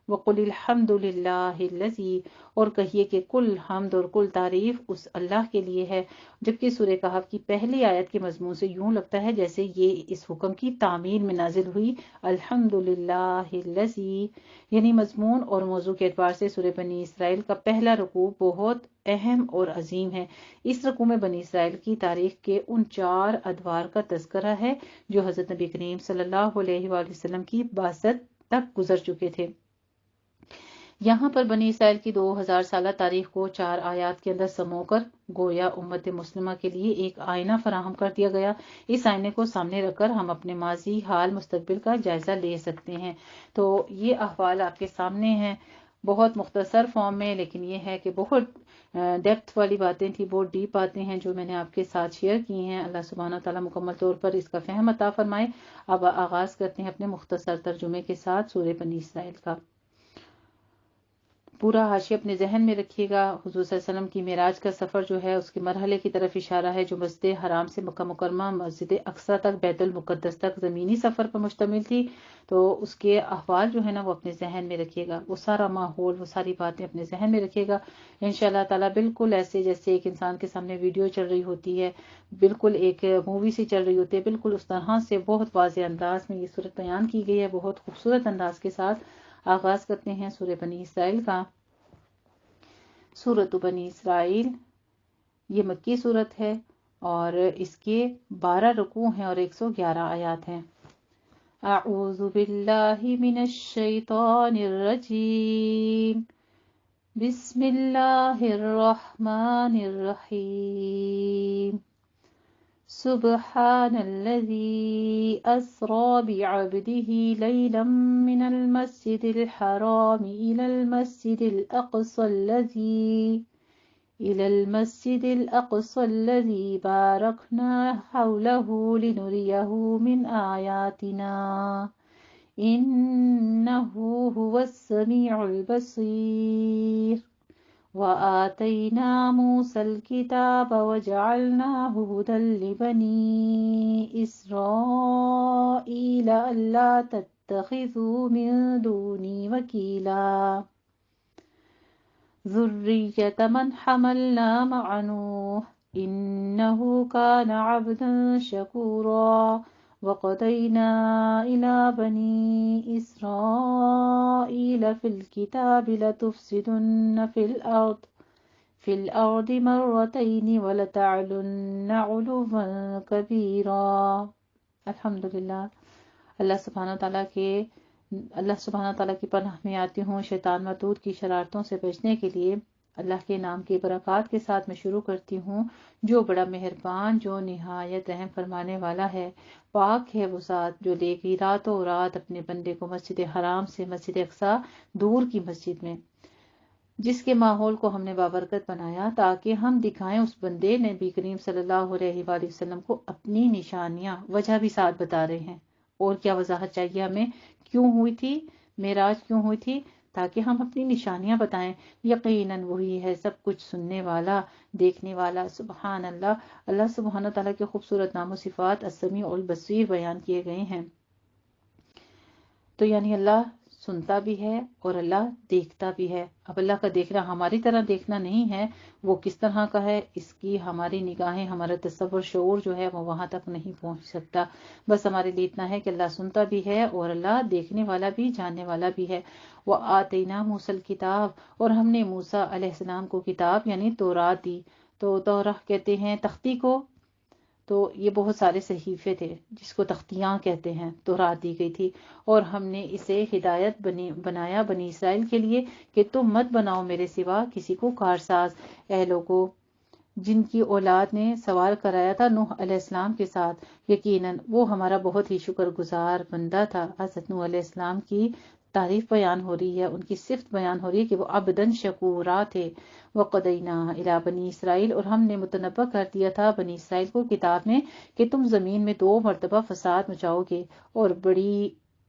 وَقُلِ الْحَمْدُ لِلَّهِ الَّذِي، اور کہیے کہ کل حمد اور کل تعریف اس اللہ کے لیے ہے، جبکہ سورہ کہف کی پہلی آیت کے مضمون سے یوں لگتا ہے جیسے یہ اس حکم کی تعمیل میں نازل ہوئی، الحمد للہ الذی، یعنی مضمون اور موضوع کے اعتبار سے سورہ بنی اسرائیل کا پہلا رکوع بہت اہم اور عظیم ہے۔ اس رکوع میں بنی اسرائیل کی تاریخ کے ان 4 ادوار کا تذکرہ ہے جو حضرت نبی کریم صلی اللہ علیہ وآلہ وسلم کی بعثت تک گزر چکے تھے۔ یہاں پر بنی اسرائیل کی 2000 سالہ تاریخ کو 4 آیات کے اندر سمو کر گویا امت مسلمہ کے لیے ایک آئینہ فراہم کر دیا گیا۔ اس آئینے کو سامنے رکھ کر ہم اپنے ماضی، حال، مستقبل کا جائزہ لے سکتے ہیں۔ تو یہ احوال آپ کے سامنے ہیں بہت مختصر فارم میں، لیکن یہ ہے کہ بہت ڈیپتھ والی باتیں تھی، بہت ڈیپ باتیں ہیں جو میں نے آپ کے ساتھ شیئر کی ہیں۔ اللہ سبحانہ تعالیٰ مکمل طور پر اس کا فہم عطا فرمائے۔ اب آغاز کرتے ہیں اپنے مختصر ترجمے کے ساتھ سورہ بنی اسرائیل کا۔ پورا حاشیہ اپنے ذہن میں رکھیے گا۔ حضور صلی اللہ علیہ وسلم کی معراج کا سفر جو ہے اس کے مرحلے کی طرف اشارہ ہے، جو مسجد حرام سے مکہ مکرمہ، مسجد اقصیٰ تک، بیت المقدس تک زمینی سفر پر مشتمل تھی۔ تو اس کے احوال جو ہے نا وہ اپنے ذہن میں رکھیے گا، وہ سارا ماحول، وہ ساری باتیں اپنے ذہن میں رکھیے گا انشاءاللہ تعالیٰ۔ بالکل ایسے جیسے ایک انسان کے سامنے ویڈیو چل رہی ہوتی ہے، بالکل ایک مووی سی چل رہی ہوتی ہے، بالکل اس طرح سے بہت واضح انداز میں یہ صورت بیان کی گئی ہے، بہت خوبصورت انداز کے ساتھ۔ آغاز کرتے ہیں سورہ بنی اسرائیل کا۔ سورۃ بنی اسرائیل یہ مکی صورت ہے اور اس کے 12 رکوع ہیں اور 111 آیات ہیں۔ اعوذ باللہ من الشیطان الرجیم، بسم اللہ الرحمن الرحیم، سبحان الذي أسرى بعبده ليلا من المسجد الحرام إلى المسجد الأقصى الذي باركنا حوله لنريه من آياتنا إنه هو السميع البصير وآتينا موسى الكتاب وجعلناه هدى لبني إسرائيل ألا تتخذوا من دوني وكيلا ذرية من حملنا مع نوح إنه كان عبدا شكورا وقضينا إلى بني إسرائيل في الكتاب لتفسدن في الأرض مرتين ولتعلن علوا كبيرا۔ الحمدللہ۔ اللہ سبحانہ تعالیٰ کی پناہ میں آتی ہوں شیطان مردود کی شرارتوں سے بچنے کے لیے۔ اللہ کے نام کی برکات کے ساتھ میں شروع کرتی ہوں، جو بڑا مہربان، جو نہایت رحم فرمانے والا ہے۔ پاک ہے وہ ذات جو لے گئی راتوں رات اپنے بندے کو مسجد حرام سے مسجد اقصیٰ دور کی مسجد میں، جس کے ماحول کو ہم نے بابرکت بنایا تاکہ ہم دکھائیں اس بندے نبی کریم صلی اللہ علیہ وآلہ وسلم کو اپنی نشانیاں۔ وجہ بھی ساتھ بتا رہے ہیں، اور کیا وضاحت چاہیے ہمیں، کیوں ہوئی تھی معراج، کیوں ہوئی تھی، تاکہ ہم اپنی نشانیاں بتائیں۔ یقیناً وہی ہے سب کچھ سننے والا، دیکھنے والا۔ سبحان اللہ۔ اللہ سبحانہ تعالیٰ کے خوبصورت نام و صفات السمیع البصیر بیان کیے گئے ہیں۔ تو یعنی اللہ سنتا بھی ہے اور اللہ دیکھتا بھی ہے۔ اب اللہ کا دیکھنا ہماری طرح دیکھنا نہیں ہے، وہ کس طرح کا ہے اس کی ہماری نگاہیں، ہمارا تصور، شعور جو ہے وہ وہاں تک نہیں پہنچ سکتا۔ بس ہمارے لیے اتنا ہے کہ اللہ سنتا بھی ہے اور اللہ دیکھنے والا بھی، جاننے والا بھی ہے۔ وَآتَيْنَا مُوسَى الْكِتَابَ، اور ہم نے موسیٰ علیہ السلام کو کتاب یعنی تورات دی۔ تو تورات کہتے ہیں تختی کو، تو یہ بہت سارے صحیفے تھے جس کو تختیاں کہتے ہیں، تورات دی گئی تھی۔ اور ہم نے اسے ہدایت بنایا بنی اسرائیل کے لیے کہ تم مت بناؤ میرے سوا کسی کو کارساز۔ اے لوگو جن کی اولاد نے سوال کرایا تھا نوح علیہ السلام کے ساتھ، یقیناً وہ ہمارا بہت ہی شکر گزار بندہ تھا۔ حضرت نوح علیہ السلام کی تعریف بیان ہو رہی ہے، ان کی صفت بیان ہو رہی ہے کہ وہ عبداً شکورا تھے۔ وَقَضَيْنَا إِلَىٰ بَنِي إِسْرَائِيلَ، اور ہم نے متنبہ کر دیا تھا بنی اسرائیل کو کتاب میں کہ تم زمین میں 2 مرتبہ فساد مچاؤ گے اور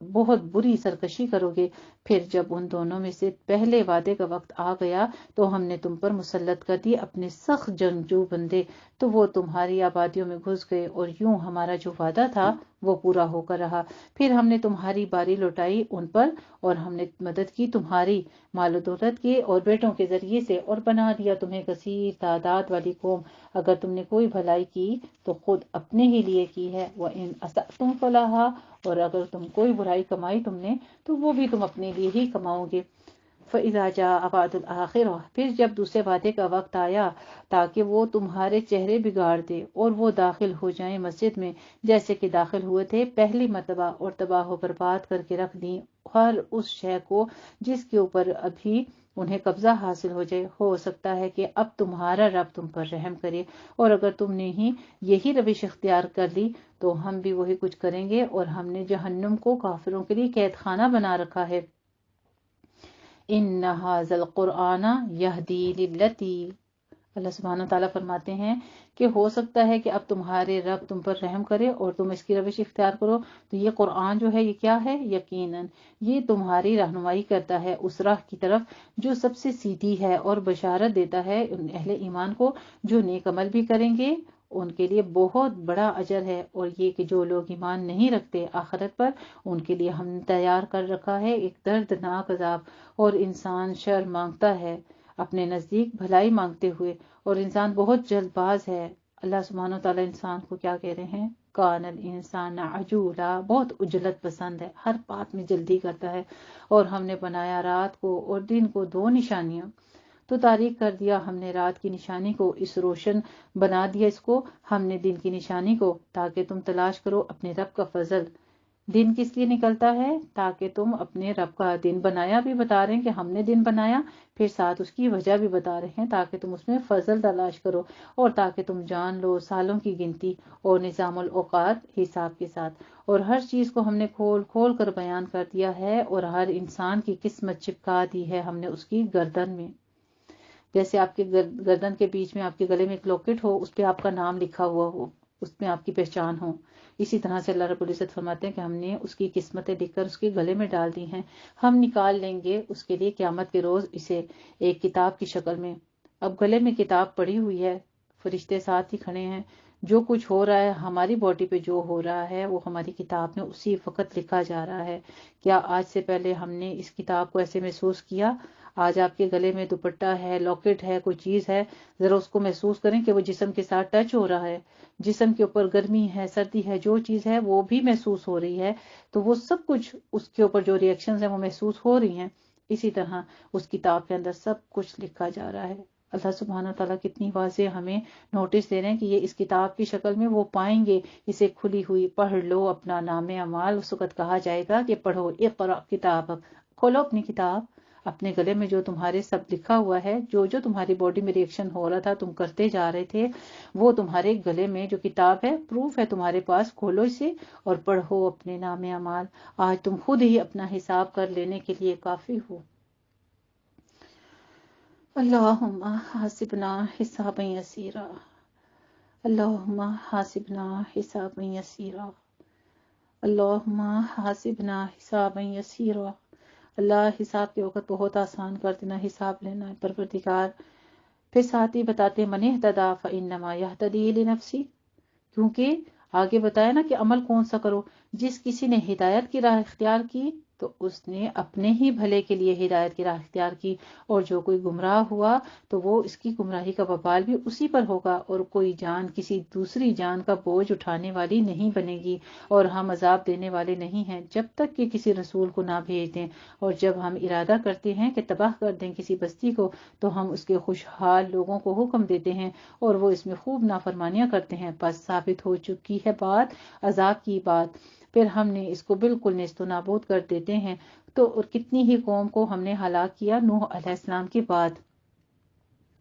بہت بری سرکشی کرو گے۔ پھر جب ان دونوں میں سے پہلے وعدے کا وقت آ گیا تو ہم نے تم پر مسلط کر دی اپنے سخت جنگجو بندے، تو وہ تمہاری آبادیوں میں گھس گئے، اور یوں ہمارا جو وعدہ تھا وہ پورا ہو کر رہا۔ پھر ہم نے تمہاری باری لوٹائی ان پر، اور ہم نے مدد کی تمہاری مال و دولت کے اور بیٹوں کے ذریعے سے، اور بنا دیا تمہیں کثیر تعداد والی قوم۔ اگر تم نے کوئی بھلائی کی تو خود اپنے ہی لیے کی ہے، وَإِنْ أَسَأْتُمْ فَلَهَا، اور اگر تم کوئی برائی کمائی تم نے تو وہ بھی تم اپنے لیے ہی کماؤ گے۔ فَإِذَا جَاءَ وَعْدُ الْآخِرَةِ، پھر جب دوسرے وعدے کا وقت آیا تاکہ وہ تمہارے چہرے بگاڑ دے اور وہ داخل ہو جائیں مسجد میں جیسے کہ داخل ہوئے تھے پہلی مرتبہ، اور تباہ و برباد کر کے رکھ دیں ہر اس شے کو جس کے اوپر ابھی انہیں قبضہ حاصل ہو جائے، ہو سکتا ہے کہ اب تمہارا رب تم پر رحم کرے، اور اگر تم نے ہی یہی روش اختیار کر لی تو ہم بھی وہی کچھ کریں گے، اور ہم نے جہنم کو کافروں کے لیے قید خانہ بنا رکھا ہے۔ ان ھذا القرآن یہدی للتی، اللہ سبحانہ تعالیٰ فرماتے ہیں کہ ہو سکتا ہے کہ اب تمہارے رب تم پر رحم کرے اور تم اس کی روش اختیار کرو، تو یہ قرآن جو ہے یہ کیا ہے؟ یقیناً یہ تمہاری رہنمائی کرتا ہے اس راہ کی طرف جو سب سے سیدھی ہے، اور بشارت دیتا ہے ان اہل ایمان کو جو نیک عمل بھی کریں گے ان کے لیے بہت بڑا اجر ہے، اور یہ کہ جو لوگ ایمان نہیں رکھتے آخرت پر ان کے لیے ہم نے تیار کر رکھا ہے ایک دردناک عذاب۔ اور انسان شر مانگتا ہے اپنے نزدیک بھلائی مانگتے ہوئے، اور انسان بہت جلد باز ہے۔ اللہ سبحانہ وتعالیٰ انسان کو کیا کہہ رہے ہیں؟ کان الانسان عجولا، بہت عجلت پسند ہے، ہر بات میں جلدی کرتا ہے۔ اور ہم نے بنایا رات کو اور دن کو دو نشانیاں، تو تاریک کر دیا ہم نے رات کی نشانی کو، اس روشن بنا دیا اس کو ہم نے دن کی نشانی کو، تاکہ تم تلاش کرو اپنے رب کا فضل۔ دن کس لیے نکلتا ہے؟ تاکہ تم اپنے رب کا دن بنایا بھی بتا رہے ہیں کہ ہم نے دن بنایا، پھر ساتھ اس کی وجہ بھی بتا رہے ہیں تاکہ تم اس میں فضل تلاش کرو، اور تاکہ تم جان لو سالوں کی گنتی اور نظام الاوقات حساب کے ساتھ۔ اور ہر چیز کو ہم نے کھول کھول کر بیان کر دیا ہے، اور ہر انسان کی قسمت چپکا دی ہے ہم نے اس کی گردن میں۔ جیسے آپ کے گردن کے بیچ میں آپ کے گلے میں ایک لاکٹ ہو، اس پہ آپ کا نام لکھا ہوا ہو، اس میں آپ کی پہچان ہو، اسی طرح سے اللہ رب العزت فرماتے ہیں کہ ہم نے اس کی قسمتیں لکھ کر اس کے گلے میں ڈال دی ہیں، ہم نکال لیں گے اس کے لیے قیامت کے روز اسے ایک کتاب کی شکل میں۔ اب گلے میں کتاب پڑی ہوئی ہے، فرشتے ساتھ ہی کھڑے ہیں، جو کچھ ہو رہا ہے ہماری باڈی پہ جو ہو رہا ہے وہ ہماری کتاب میں اسی وقت لکھا جا رہا ہے۔ کیا آج سے پہلے ہم نے اس کتاب کو ایسے محسوس کیا؟ آج آپ کے گلے میں دوپٹہ ہے، لاکٹ ہے، کوئی چیز ہے، ذرا اس کو محسوس کریں کہ وہ جسم کے ساتھ ٹچ ہو رہا ہے، جسم کے اوپر گرمی ہے، سردی ہے، جو چیز ہے وہ بھی محسوس ہو رہی ہے، تو وہ سب کچھ اس کے اوپر جو ریئیکشنز ہیں وہ محسوس ہو رہی ہیں۔ اسی طرح اس کتاب کے اندر سب کچھ لکھا جا رہا ہے۔ اللہ سبحانہ تعالیٰ کتنی واضح ہمیں نوٹس دے رہے ہیں کہ یہ اس کتاب کی شکل میں وہ پائیں گے اسے کھلی ہوئی، پڑھ لو اپنا نام اعمال۔ اس وقت کہا جائے گا کہ پڑھو، اقرأ کتابک، کھولو اپنی کتاب، اپنے گلے میں جو تمہارے سب لکھا ہوا ہے، جو جو تمہاری باڈی میں ریئیکشن ہو رہا تھا تم کرتے جا رہے تھے، وہ تمہارے گلے میں جو کتاب ہے، پروف ہے تمہارے پاس، کھولو اسے اور پڑھو اپنے نام اعمال۔ آج تم خود ہی اپنا حساب کر لینے کے لیے کافی ہو۔ اللہم حاسبنا حسابا یسیرا، اللہم حاسبنا حسابا یسیرا، اللہم حاسبنا حسابا یسیرا۔ اللہ حساب کے وقت بہت آسان کر دینا، حساب لینا ہے پروردگار۔ پھر ساتھ ہی بتاتے من اہتدی فانما یہتدی لنفسی، کیونکہ آگے بتایا نا کہ عمل کون سا کرو، جس کسی نے ہدایت کی راہ اختیار کی تو اس نے اپنے ہی بھلے کے لیے ہدایت کی راہ اختیار کی، اور جو کوئی گمراہ ہوا تو وہ اس کی گمراہی کا وبال بھی اسی پر ہوگا، اور کوئی جان کسی دوسری جان کا بوجھ اٹھانے والی نہیں بنے گی، اور ہم عذاب دینے والے نہیں ہیں جب تک کہ کسی رسول کو نہ بھیج دیں۔ اور جب ہم ارادہ کرتے ہیں کہ تباہ کر دیں کسی بستی کو تو ہم اس کے خوشحال لوگوں کو حکم دیتے ہیں اور وہ اس میں خوب نافرمانیاں کرتے ہیں، بس ثابت ہو چکی ہے بات، عذاب کی بات، پھر ہم نے اس کو بالکل نیست و نابود کر دیتے ہیں۔ تو اور کتنی ہی قوم کو ہم نے ہلاک کیا نوح علیہ السلام کے بعد،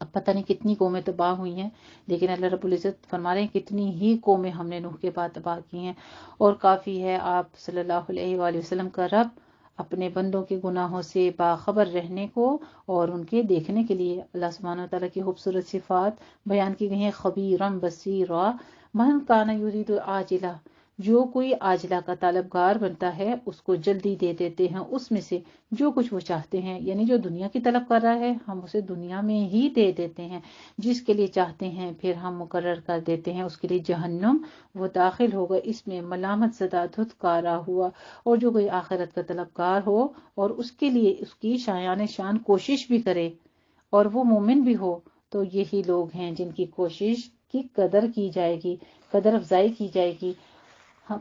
اب پتہ نہیں کتنی قومیں تباہ ہوئی ہیں، لیکن اللہ رب العزت فرما رہے ہیں کتنی ہی قومیں ہم نے نوح کے بعد تباہ کی ہیں۔ اور کافی ہے آپ صلی اللہ علیہ وآلہ وسلم کا رب اپنے بندوں کے گناہوں سے باخبر رہنے کو اور ان کے دیکھنے کے لیے۔ اللہ سبحانہ وتعالیٰ کی خوبصورت صفات بیان کی گئی ہیں، خبیرم بصیرا، من کان یرید العاجلہ، جو کوئی عاجلہ کا طلبگار بنتا ہے اس کو جلدی دے دیتے ہیں اس میں سے جو کچھ وہ چاہتے ہیں، یعنی جو دنیا کی طلب کر رہا ہے ہم اسے دنیا میں ہی دے دیتے ہیں، جس کے لیے چاہتے ہیں پھر ہم مقرر کر دیتے ہیں اس کے لیے جہنم، وہ داخل ہوگا اس میں ملامت زدہ دھتکارا ہوا۔ اور جو کوئی آخرت کا طلبگار ہو اور اس کے لیے اس کی شایان شان کوشش بھی کرے اور وہ مومن بھی ہو، تو یہی لوگ ہیں جن کی کوشش کی قدر کی جائے گی، قدر افزائی کی جائے گی۔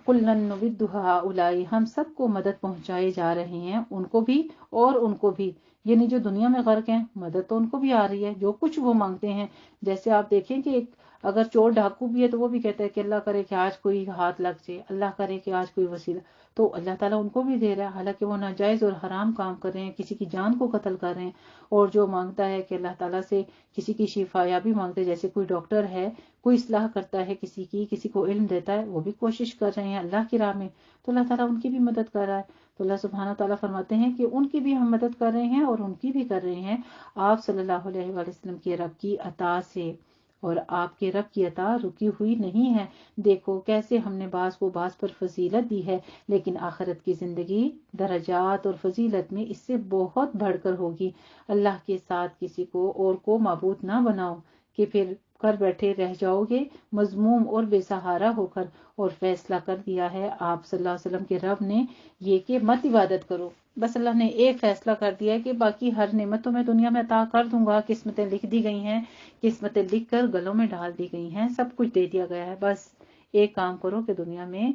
کُلًّا نُمِدُّ ہؤلاء، ہم سب کو مدد پہنچائے جا رہے ہیں، ان کو بھی اور ان کو بھی، یعنی جو دنیا میں غرق ہیں مدد تو ان کو بھی آ رہی ہے، جو کچھ وہ مانگتے ہیں۔ جیسے آپ دیکھیں کہ اگر چور ڈاکو بھی ہے تو وہ بھی کہتا ہے کہ اللہ کرے کہ آج کوئی ہاتھ لگ جائے، اللہ کرے کہ آج کوئی وسیلہ، تو اللہ تعالیٰ ان کو بھی دے رہا ہے، حالانکہ وہ ناجائز اور حرام کام کر رہے ہیں، کسی کی جان کو قتل کر رہے ہیں۔ اور جو مانگتا ہے کہ اللہ تعالیٰ سے کسی کی شفا یابی مانگتے، جیسے کوئی ڈاکٹر ہے، کوئی اصلاح کرتا ہے کسی کو علم دیتا ہے، وہ بھی کوشش کر رہے ہیں اللہ کی راہ میں، تو اللہ تعالیٰ ان کی بھی مدد کر رہا ہے۔ تو اللہ سبحانہ تعالیٰ فرماتے ہیں کہ ان کی بھی ہم مدد کر رہے ہیں اور ان کی بھی کر رہے ہیں آپ صلی اللہ علیہ وآلہ وسلم کے رب کی عطا سے، اور آپ کے رب کی عطا رکی ہوئی نہیں ہے۔ دیکھو کیسے ہم نے بعض کو بعض پر فضیلت دی ہے، لیکن آخرت کی زندگی درجات اور فضیلت میں اس سے بہت بڑھ کر ہوگی۔ اللہ کے ساتھ کسی کو اور کو معبود نہ بناؤ کہ پھر کر بیٹھے رہ جاؤ گے مذموم اور بے سہارا ہو کر۔ اور فیصلہ کر دیا ہے آپ صلی اللہ علیہ وسلم کے رب نے یہ کہ مت عبادت کرو، بس اللہ نے ایک فیصلہ کر دیا ہے کہ باقی ہر نعمت تو میں دنیا میں عطا کر دوں گا، قسمتیں لکھ دی گئی ہیں، قسمتیں لکھ کر گلوں میں ڈال دی گئی ہیں، سب کچھ دے دیا گیا ہے، بس ایک کام کرو کہ دنیا میں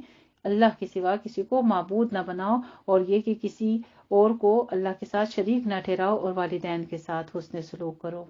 اللہ کے سوا کسی کو معبود نہ بناؤ، اور یہ کہ کسی اور کو اللہ کے ساتھ شریک نہ ٹھہراؤ، اور والدین کے ساتھ حسن سلوک کرو۔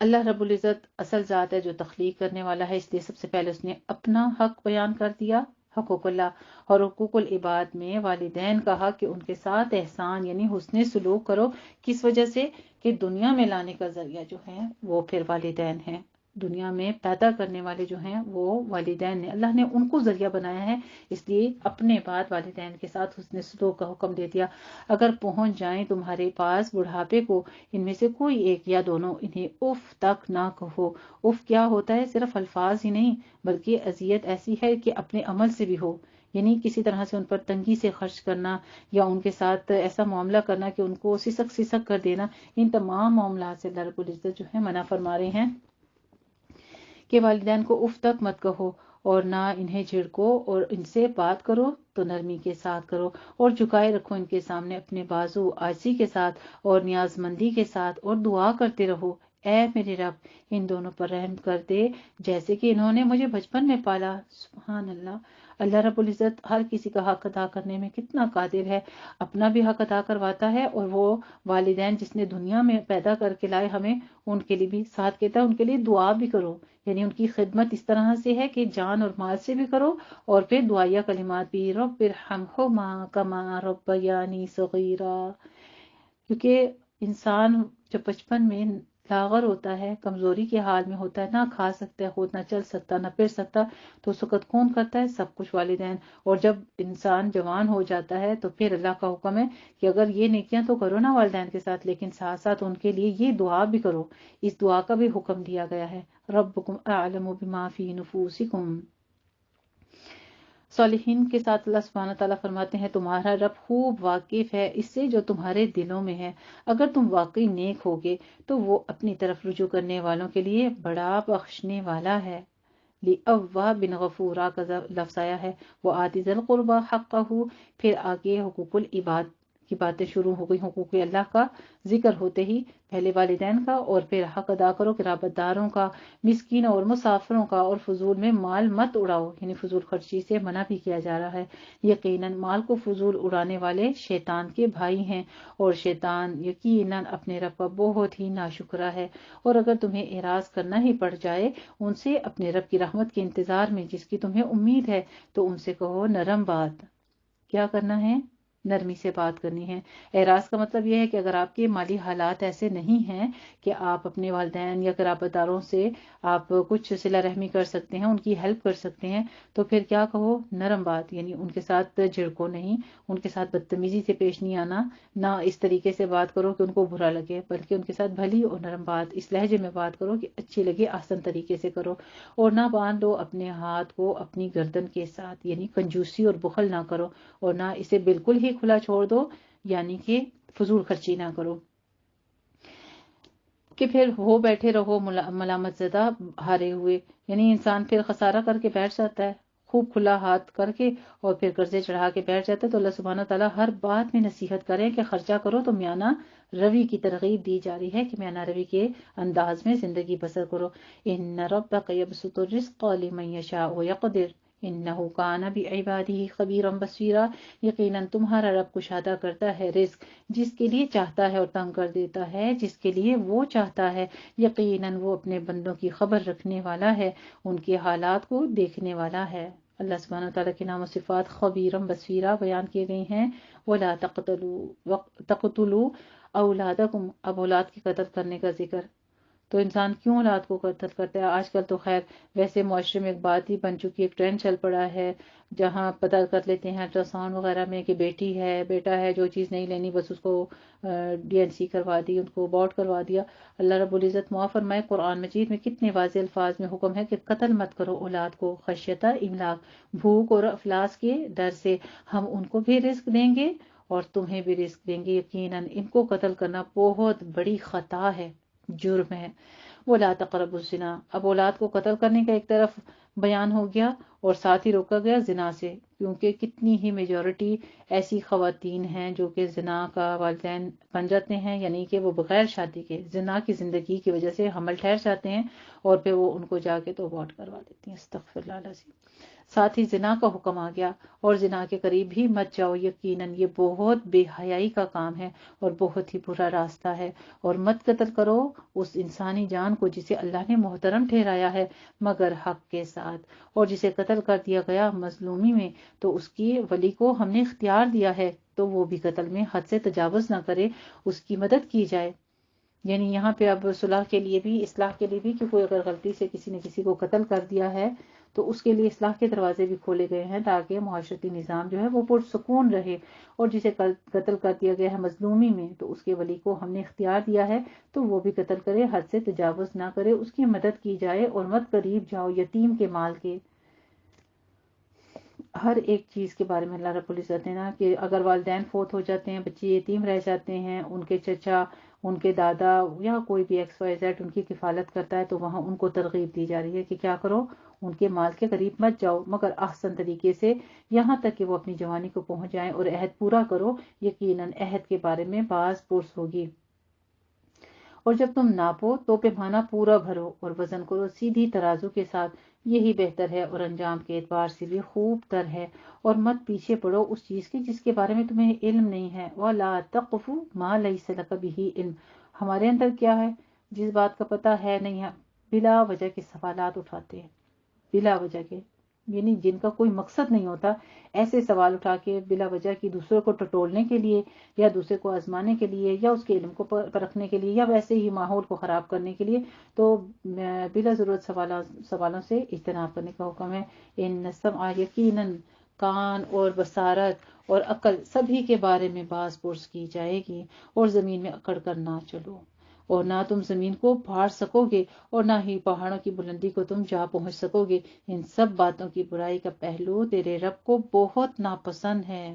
اللہ رب العزت اصل ذات ہے جو تخلیق کرنے والا ہے، اس لیے سب سے پہلے اس نے اپنا حق بیان کر دیا، حقوق اللہ، اور حقوق العباد میں والدین کا حق کہ ان کے ساتھ احسان یعنی حسن سلوک کرو۔ کس وجہ سے؟ کہ دنیا میں لانے کا ذریعہ جو ہے وہ پھر والدین ہیں، دنیا میں پیدا کرنے والے جو ہیں وہ والدین نے، اللہ نے ان کو ذریعہ بنایا ہے، اس لیے اپنے بعد والدین کے ساتھ حسن سلوک کا حکم دے دیا۔ اگر پہنچ جائیں تمہارے پاس بڑھاپے کو ان میں سے کوئی ایک یا دونوں، انہیں اف تک نہ کہو۔ اف کیا ہوتا ہے؟ صرف الفاظ ہی نہیں بلکہ اذیت ایسی ہے کہ اپنے عمل سے بھی ہو، یعنی کسی طرح سے ان پر تنگی سے خرچ کرنا یا ان کے ساتھ ایسا معاملہ کرنا کہ ان کو سسک کر دینا، ان تمام معاملات سے اللہ رب العزت جو ہے منع فرما رہے ہیں کہ والدین کو اف تک مت کہو، اور نہ انہیں جھڑکو، اور ان سے بات کرو تو نرمی کے ساتھ کرو، اور جھکائے رکھو ان کے سامنے اپنے بازو عاجزی کے ساتھ اور نیاز مندی کے ساتھ، اور دعا کرتے رہو اے میرے رب ان دونوں پر رحم کر دے جیسے کہ انہوں نے مجھے بچپن میں پالا۔ سبحان اللہ، اللہ رب العزت ہر کسی کا حق ادا کرنے میں کتنا قادر ہے، اپنا بھی حق ادا کرواتا ہے، اور وہ والدین جس نے دنیا میں پیدا کر کے لائے ہمیں، ان کے لیے بھی ساتھ کہتا ہے ان کے لیے دعا بھی کرو، یعنی ان کی خدمت اس طرح سے ہے کہ جان اور مال سے بھی کرو، اور پھر دعائیہ کلمات بھی، رب ارحمہما کما ربیانی صغیرا، کیونکہ انسان جب بچپن میں لاغر ہوتا ہے، کمزوری کے حال میں ہوتا ہے، نہ کھا سکتا ہے خود، نہ چل سکتا، نہ پھر سکتا، تو اس وقت کون کرتا ہے؟ سب کچھ والدین۔ اور جب انسان جوان ہو جاتا ہے تو پھر اللہ کا حکم ہے کہ اگر یہ نیکیاں تو کرو نا والدین کے ساتھ، لیکن ساتھ ساتھ ان کے لیے یہ دعا بھی کرو، اس دعا کا بھی حکم دیا گیا ہے، ربکم اعلم بما فی نفوسکم۔ صالحین کے ساتھ اللہ سبحانہ تعالیٰ فرماتے ہیں تمہارا رب خوب واقف ہے اس سے جو تمہارے دلوں میں ہے، اگر تم واقعی نیک ہوگے تو وہ اپنی طرف رجوع کرنے والوں کے لیے بڑا بخشنے والا ہے۔ لِأَوَّابٍ غَفُورًا کا لفظ آیا ہے، وہ آتِ ذِی الْقُرْبَىٰ حَقَّهُ، پھر آگے حقوق العباد کی باتیں شروع ہو گئی، حقوق اللہ کا ذکر ہوتے ہی پہلے والدین کا، اور پھر حق ادا کرو قرابت داروں کا، مسکینوں اور مسافروں کا، اور فضول میں مال مت اڑاؤ، یعنی فضول خرچی سے منع بھی کیا جا رہا ہے۔ یقیناً مال کو فضول اڑانے والے شیطان کے بھائی ہیں، اور شیطان یقیناً اپنے رب کا بہت ہی ناشکرا ہے، اور اگر تمہیں اعراض کرنا ہی پڑ جائے ان سے اپنے رب کی رحمت کے انتظار میں جس کی تمہیں امید ہے، تو ان سے کہو نرم بات۔ کیا کرنا ہے؟ نرمی سے بات کرنی ہے۔ اعراض کا مطلب یہ ہے کہ اگر آپ کے مالی حالات ایسے نہیں ہیں کہ آپ اپنے والدین یا قرابت داروں سے آپ کچھ صلہ رحمی کر سکتے ہیں، ان کی ہیلپ کر سکتے ہیں، تو پھر کیا کہو؟ نرم بات، یعنی ان کے ساتھ جھڑکو نہیں، ان کے ساتھ بدتمیزی سے پیش نہیں آنا، نہ اس طریقے سے بات کرو کہ ان کو برا لگے، بلکہ ان کے ساتھ بھلی اور نرم بات، اس لہجے میں بات کرو کہ اچھی لگے، آسان طریقے سے کرو، اور نہ باندھ لو اپنے ہاتھ کو اپنی گردن کے ساتھ، یعنی کنجوسی اور بخل نہ کرو، اور نہ اسے بالکل ہی کھلا چھوڑ دو، یعنی کہ فضول خرچی نہ کرو کہ پھر وہ بیٹھے رہو ملامت زدہ ہارے ہوئے، یعنی انسان پھر خسارہ کر کے بیٹھ جاتا ہے، خوب کھلا ہاتھ کر کے اور پھر قرضے چڑھا کے بیٹھ جاتا ہے۔ تو اللہ سبحانہ تعالیٰ ہر بات میں نصیحت کریں کہ خرچہ کرو تو میانہ روی کی ترغیب دی جا رہی ہے کہ میانہ روی کے انداز میں زندگی بسر کرو۔ ان ربک یبسط الرزق لمن یشاء ویقدر انہ کان بعبادہ خبیرا بصیرا، یقیناً تمہارا رب کشادہ کرتا ہے رزق جس کے لیے چاہتا ہے، اور تنگ کر دیتا ہے جس کے لیے وہ چاہتا ہے، یقیناً وہ اپنے بندوں کی خبر رکھنے والا ہے، ان کے حالات کو دیکھنے والا ہے۔ اللہ سبحانہ وتعالیٰ کے نام و صفات خبیرم بصیرہ بیان کیے گئے ہیں۔ وَلَا تَقْتُلُوا أَوْلَادَكُمْ، اب اولاد کے قتل کرنے کا ذکر، تو انسان کیوں اولاد کو قتل کرتا ہے؟ آج کل تو خیر ویسے معاشرے میں ایک بات ہی بن چکی ہے، ایک ٹرینڈ چل پڑا ہے، جہاں پتہ کر لیتے ہیں الٹرا ساؤنڈ وغیرہ میں کہ بیٹی ہے بیٹا ہے، جو چیز نہیں لینی بس اس کو ڈی این سی کروا دی، ان کو ابارٹ کروا دیا۔ اللہ رب العزت معاف فرمائے، قرآن مجید میں کتنے واضح الفاظ میں حکم ہے کہ قتل مت کرو اولاد کو، خشیۃ املاق، بھوک اور افلاس کے ڈر سے، ہم ان کو بھی رزق دیں گے اور تمہیں بھی رزق دیں گے، یقیناً ان کو قتل کرنا بہت بڑی خطا ہے، جرم ہے۔ وَلَا تَقْرَبُوا الزِّنَا، اب اولاد کو قتل کرنے کا ایک طرف بیان ہو گیا اور ساتھ ہی روکا گیا زنا سے، کیونکہ کتنی ہی میجورٹی ایسی خواتین ہیں جو کہ زنا کا والدین بن جاتے ہیں، یعنی کہ وہ بغیر شادی کے زنا کی زندگی کی وجہ سے حمل ٹھہر جاتے ہیں اور پھر وہ ان کو جا کے تو ابارٹ کروا دیتی ہیں، استغفر اللہ العظیم۔ ساتھ ہی زنا کا حکم آ گیا اور زنا کے قریب بھی مت جاؤ، یقیناً یہ بہت بے حیائی کا کام ہے اور بہت ہی برا راستہ ہے، اور مت قتل کرو اس انسانی جان کو جسے اللہ نے محترم ٹھہرایا ہے مگر حق کے ساتھ، اور جسے قتل کر دیا گیا مظلومی میں تو اس کی ولی کو ہم نے اختیار دیا ہے تو وہ بھی قتل میں حد سے تجاوز نہ کرے، اس کی مدد کی جائے۔ یعنی یہاں پہ اب صلح کے لیے بھی، اصلاح کے لیے بھی، کہ کوئی اگر غلطی سے کسی نے کسی کو قتل کر دیا ہے تو اس کے لیے اصلاح کے دروازے بھی کھولے گئے ہیں تاکہ معاشرتی نظام جو ہے وہ پرسکون رہے، اور جسے قتل کر دیا گیا ہے مظلومی میں تو اس کے ولی کو ہم نے اختیار دیا ہے تو وہ بھی قتل کرے، حد سے تجاوز نہ کرے، اس کی مدد کی جائے، اور مت قریب جاؤ یتیم کے مال کے۔ ہر ایک چیز کے بارے میں اللہ رب العزت نے نا کہ اگر والدین فوت ہو جاتے ہیں، بچے یتیم رہ جاتے ہیں، ان کے چچا، ان کے دادا یا کوئی بھی ایکس وائی زیڈ ان کی کفالت کرتا ہے تو وہاں ان کو ترغیب دی جا رہی ہے کہ کیا کرو، ان کے مال کے قریب مت جاؤ مگر احسن طریقے سے، یہاں تک کہ وہ اپنی جوانی کو پہنچ جائیں، اور عہد پورا کرو، یقیناً عہد کے بارے میں باز پرس ہوگی۔ اور جب تم ناپو تو پیمانہ پورا بھرو اور وزن کرو سیدھی ترازو کے ساتھ، یہی بہتر ہے اور انجام کے اعتبار سے بھی خوب تر ہے، اور مت پیچھے پڑو اس چیز کی جس کے بارے میں تمہیں علم نہیں ہے۔ وَلَا تَقْفُ مَا لَيْسَ لَكَ بِهِ علم، ہمارے اندر کیا ہے جس بات کا پتہ ہے نہیں ہے، بلا وجہ کے سوالات اٹھاتے ہیں، بلا وجہ کے، یعنی جن کا کوئی مقصد نہیں ہوتا، ایسے سوال اٹھا کے بلا وجہ کی دوسرے کو ٹٹولنے کے لیے یا دوسرے کو آزمانے کے لیے یا اس کے علم کو پرکھنے کے لیے یا ویسے ہی ماحول کو خراب کرنے کے لیے، تو بلا ضرورت سوالوں سے اجتناب کرنے کا حکم ہے۔ ان السمع، یقیناً کان اور بصارت اور عقل سبھی کے بارے میں باز پرس کی جائے گی، اور زمین میں اکڑ کر نہ چلو، اور نہ تم زمین کو پھاڑ سکو گے اور نہ ہی پہاڑوں کی بلندی کو تم جا پہنچ سکو گے، ان سب باتوں کی برائی کا پہلو تیرے رب کو بہت ناپسند ہے۔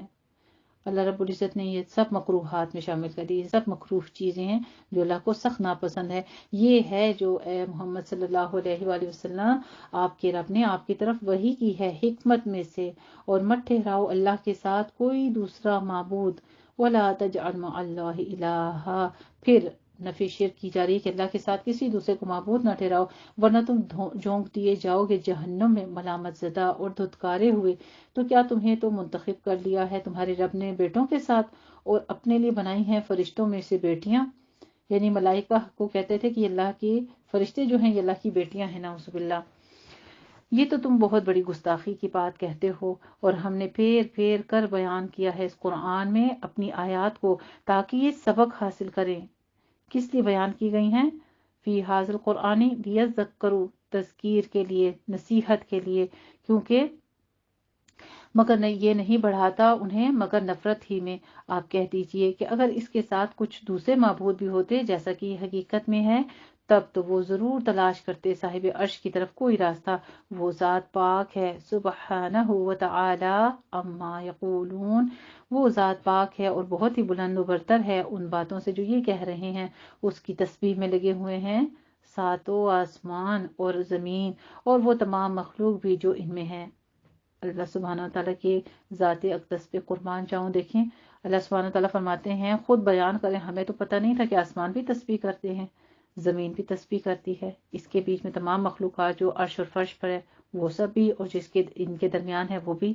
اللہ رب العزت نے یہ سب مکروہات میں شامل کر دی، یہ سب مکروہ چیزیں ہیں جو اللہ کو سخت ناپسند ہے۔ یہ ہے جو اے محمد صلی اللہ علیہ وآلہ وسلم آپ کے رب نے آپ کی طرف وحی کی ہے حکمت میں سے، اور مت ٹھہراؤ اللہ کے ساتھ کوئی دوسرا معبود، وَلَا تَجْعَلْ مَعَ اللَّهِ إِلَٰهًا، پھر نفی شرک کی جا رہی ہے کہ اللہ کے ساتھ کسی دوسرے کو معبود نہ ٹھہراؤ، ورنہ تم جھونک دیے جاؤ گے جہنم میں ملامت زدہ اور دھتکارے ہوئے۔ تو کیا تمہیں تو منتخب کر لیا ہے تمہارے رب نے بیٹوں کے ساتھ، اور اپنے لیے بنائی ہیں فرشتوں میں سے بیٹیاں، یعنی ملائکہ کو کہتے تھے کہ اللہ کی فرشتے جو ہیں یہ اللہ کی بیٹیاں ہیں، نعوذ باللہ۔ یہ تو تم بہت بڑی گستاخی کی بات کہتے ہو، اور ہم نے پھیر پھیر کر بیان کیا ہے اس قرآن میں اپنی آیات کو تاکہ یہ سبق حاصل کریں۔ کس لیے بیان کی گئی ہیں؟ فی ھذا القرآن لیذکروا، تذکیر کے لیے، نصیحت کے لیے، کیونکہ مگر یہ نہیں بڑھاتا انہیں مگر نفرت ہی میں۔ آپ کہہ دیجئے کہ اگر اس کے ساتھ کچھ دوسرے معبود بھی ہوتے جیسا کہ حقیقت میں ہے، تب تو وہ ضرور تلاش کرتے صاحب عرش کی طرف کوئی راستہ، وہ ذات پاک ہے، سبحانہ وتعالی عما یقولون، وہ ذات پاک ہے اور بہت ہی بلند و برتر ہے ان باتوں سے جو یہ کہہ رہے ہیں، اس کی تسبیح میں لگے ہوئے ہیں ساتوں آسمان اور زمین اور وہ تمام مخلوق بھی جو ان میں ہے۔ اللہ سبحانہ وتعالیٰ کی ذات اقدس پہ قربان جاؤں، دیکھیں اللہ سبحانہ وتعالیٰ فرماتے ہیں، خود بیان کریں، ہمیں تو پتہ نہیں تھا کہ آسمان بھی تسبیح کرتے ہیں، زمین بھی تسبیح کرتی ہے، اس کے بیچ میں تمام مخلوقات جو عرش اور فرش پر ہے وہ سب بھی، اور جس کے ان کے درمیان ہے وہ بھی،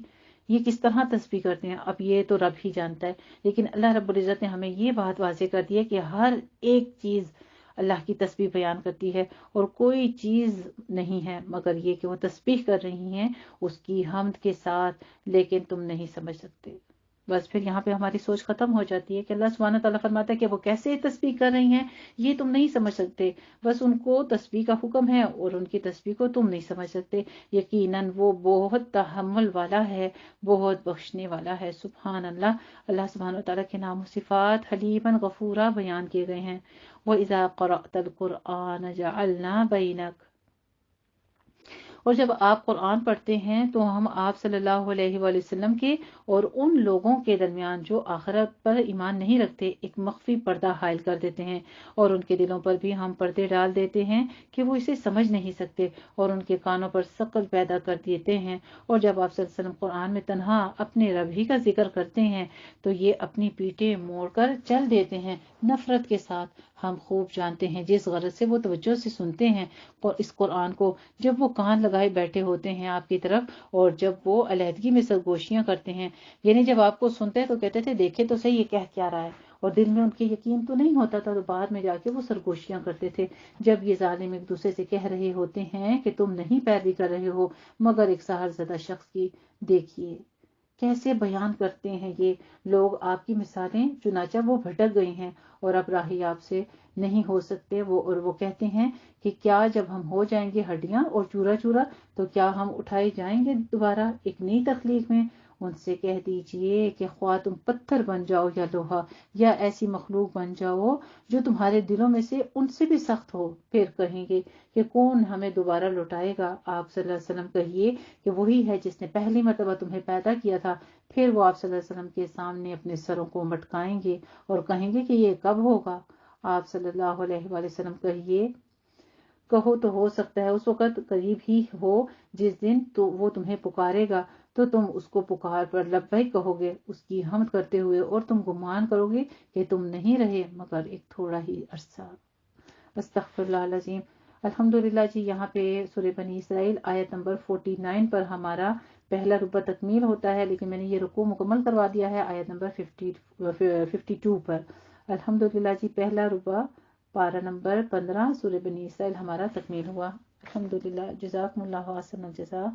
یہ کس طرح تسبیح کرتے ہیں اب یہ تو رب ہی جانتا ہے۔ لیکن اللہ رب العزت نے ہمیں یہ بات واضح کر دی ہے کہ ہر ایک چیز اللہ کی تسبیح بیان کرتی ہے، اور کوئی چیز نہیں ہے مگر یہ کہ وہ تسبیح کر رہی ہیں اس کی حمد کے ساتھ، لیکن تم نہیں سمجھ سکتے۔ بس پھر یہاں پہ ہماری سوچ ختم ہو جاتی ہے کہ اللہ سبحانہ تعالیٰ فرماتا ہے کہ وہ کیسے تسبیح کر رہی ہیں یہ تم نہیں سمجھ سکتے، بس ان کو تسبیح کا حکم ہے اور ان کی تسبیح کو تم نہیں سمجھ سکتے، یقیناً وہ بہت تحمل والا ہے، بہت بخشنے والا ہے۔ سبحان اللہ، اللہ سبحانہ تعالیٰ کے نام و صفات حلیماً غفورا بیان کیے گئے ہیں۔ وَإِذَا قَرَأْتَ الْقُرْآنَ جَعَلْنَا بَيْنَكَ، اور جب آپ قرآن پڑھتے ہیں تو ہم آپ صلی اللہ علیہ وآلہ وسلم کے اور ان لوگوں کے درمیان جو آخرت پر ایمان نہیں رکھتے ایک مخفی پردہ حائل کر دیتے ہیں، اور ان کے دلوں پر بھی ہم پردے ڈال دیتے ہیں کہ وہ اسے سمجھ نہیں سکتے، اور ان کے کانوں پر ثقل پیدا کر دیتے ہیں۔ اور جب آپ صلی اللہ علیہ وسلم قرآن میں تنہا اپنے رب ہی کا ذکر کرتے ہیں تو یہ اپنی پیٹیں موڑ کر چل دیتے ہیں نفرت کے ساتھ۔ ہم خوب جانتے ہیں جس غرض سے وہ توجہ سے سنتے ہیں اور اس قرآن کو، جب وہ کان لگائے بیٹھے ہوتے ہیں آپ کی طرف، اور جب وہ علیحدگی میں سرگوشیاں کرتے ہیں، یعنی جب آپ کو سنتے ہیں تو کہتے تھے دیکھے تو صحیح یہ کہہ کیا رہا ہے، اور دل میں ان کے یقین تو نہیں ہوتا تھا، تو بعد میں جا کے وہ سرگوشیاں کرتے تھے۔ جب یہ ظالم ایک دوسرے سے کہہ رہے ہوتے ہیں کہ تم نہیں پیروی کر رہے ہو مگر ایک سحر زدہ شخص کی، دیکھیے کیسے بیان کرتے ہیں یہ لوگ آپ کی مثالیں، چنانچہ وہ بھٹک گئی ہیں اور اب راہی آپ سے نہیں ہو سکتے۔ اور وہ کہتے ہیں کہ کیا جب ہم ہو جائیں گے ہڈیاں اور چورا چورا تو کیا ہم اٹھائے جائیں گے دوبارہ ایک نئی تخلیق میں؟ ان سے کہہ دیجئے کہ خواہ تم پتھر بن جاؤ یا لوہا، یا ایسی مخلوق بن جاؤ جو تمہارے دلوں میں سے ان سے بھی سخت ہو، پھر کہیں گے کہ کون ہمیں دوبارہ لوٹائے گا؟ آپ صلی اللہ علیہ وسلم کہیے کہ وہی ہے جس نے پہلی مرتبہ تمہیں پیدا کیا تھا۔ پھر وہ آپ صلی اللہ علیہ وسلم کے سامنے اپنے سروں کو مٹکائیں گے اور کہیں گے کہ یہ کب ہوگا؟ آپ صلی اللہ علیہ وآلہ وسلم کہیے، کہو تو ہو سکتا ہے اس وقت قریب ہی ہو جس دن تو وہ تمہیں پکارے گا تو تم اس کو پکار پر لبیک کہو گے اس کی حمد کرتے ہوئے، اور تم گمان کرو گے کہ تم نہیں رہے مگر ایک تھوڑا ہی عرصہ۔ استغفر اللہ العظیم۔ الحمدللہ جی، یہاں پہ سورہ بنی اسرائیل آیت نمبر 49 پر ہمارا پہلا رکوع تکمیل ہوتا ہے، لیکن میں نے یہ رکوع مکمل کروا دیا ہے آیت نمبر 52 پر۔ الحمدللہ جی، پہلا رکوع پارہ نمبر 15 سورہ بنی اسرائیل ہمارا تکمیل ہوا۔ الحمدللہ، جزاکم اللہ احسن الجزاء۔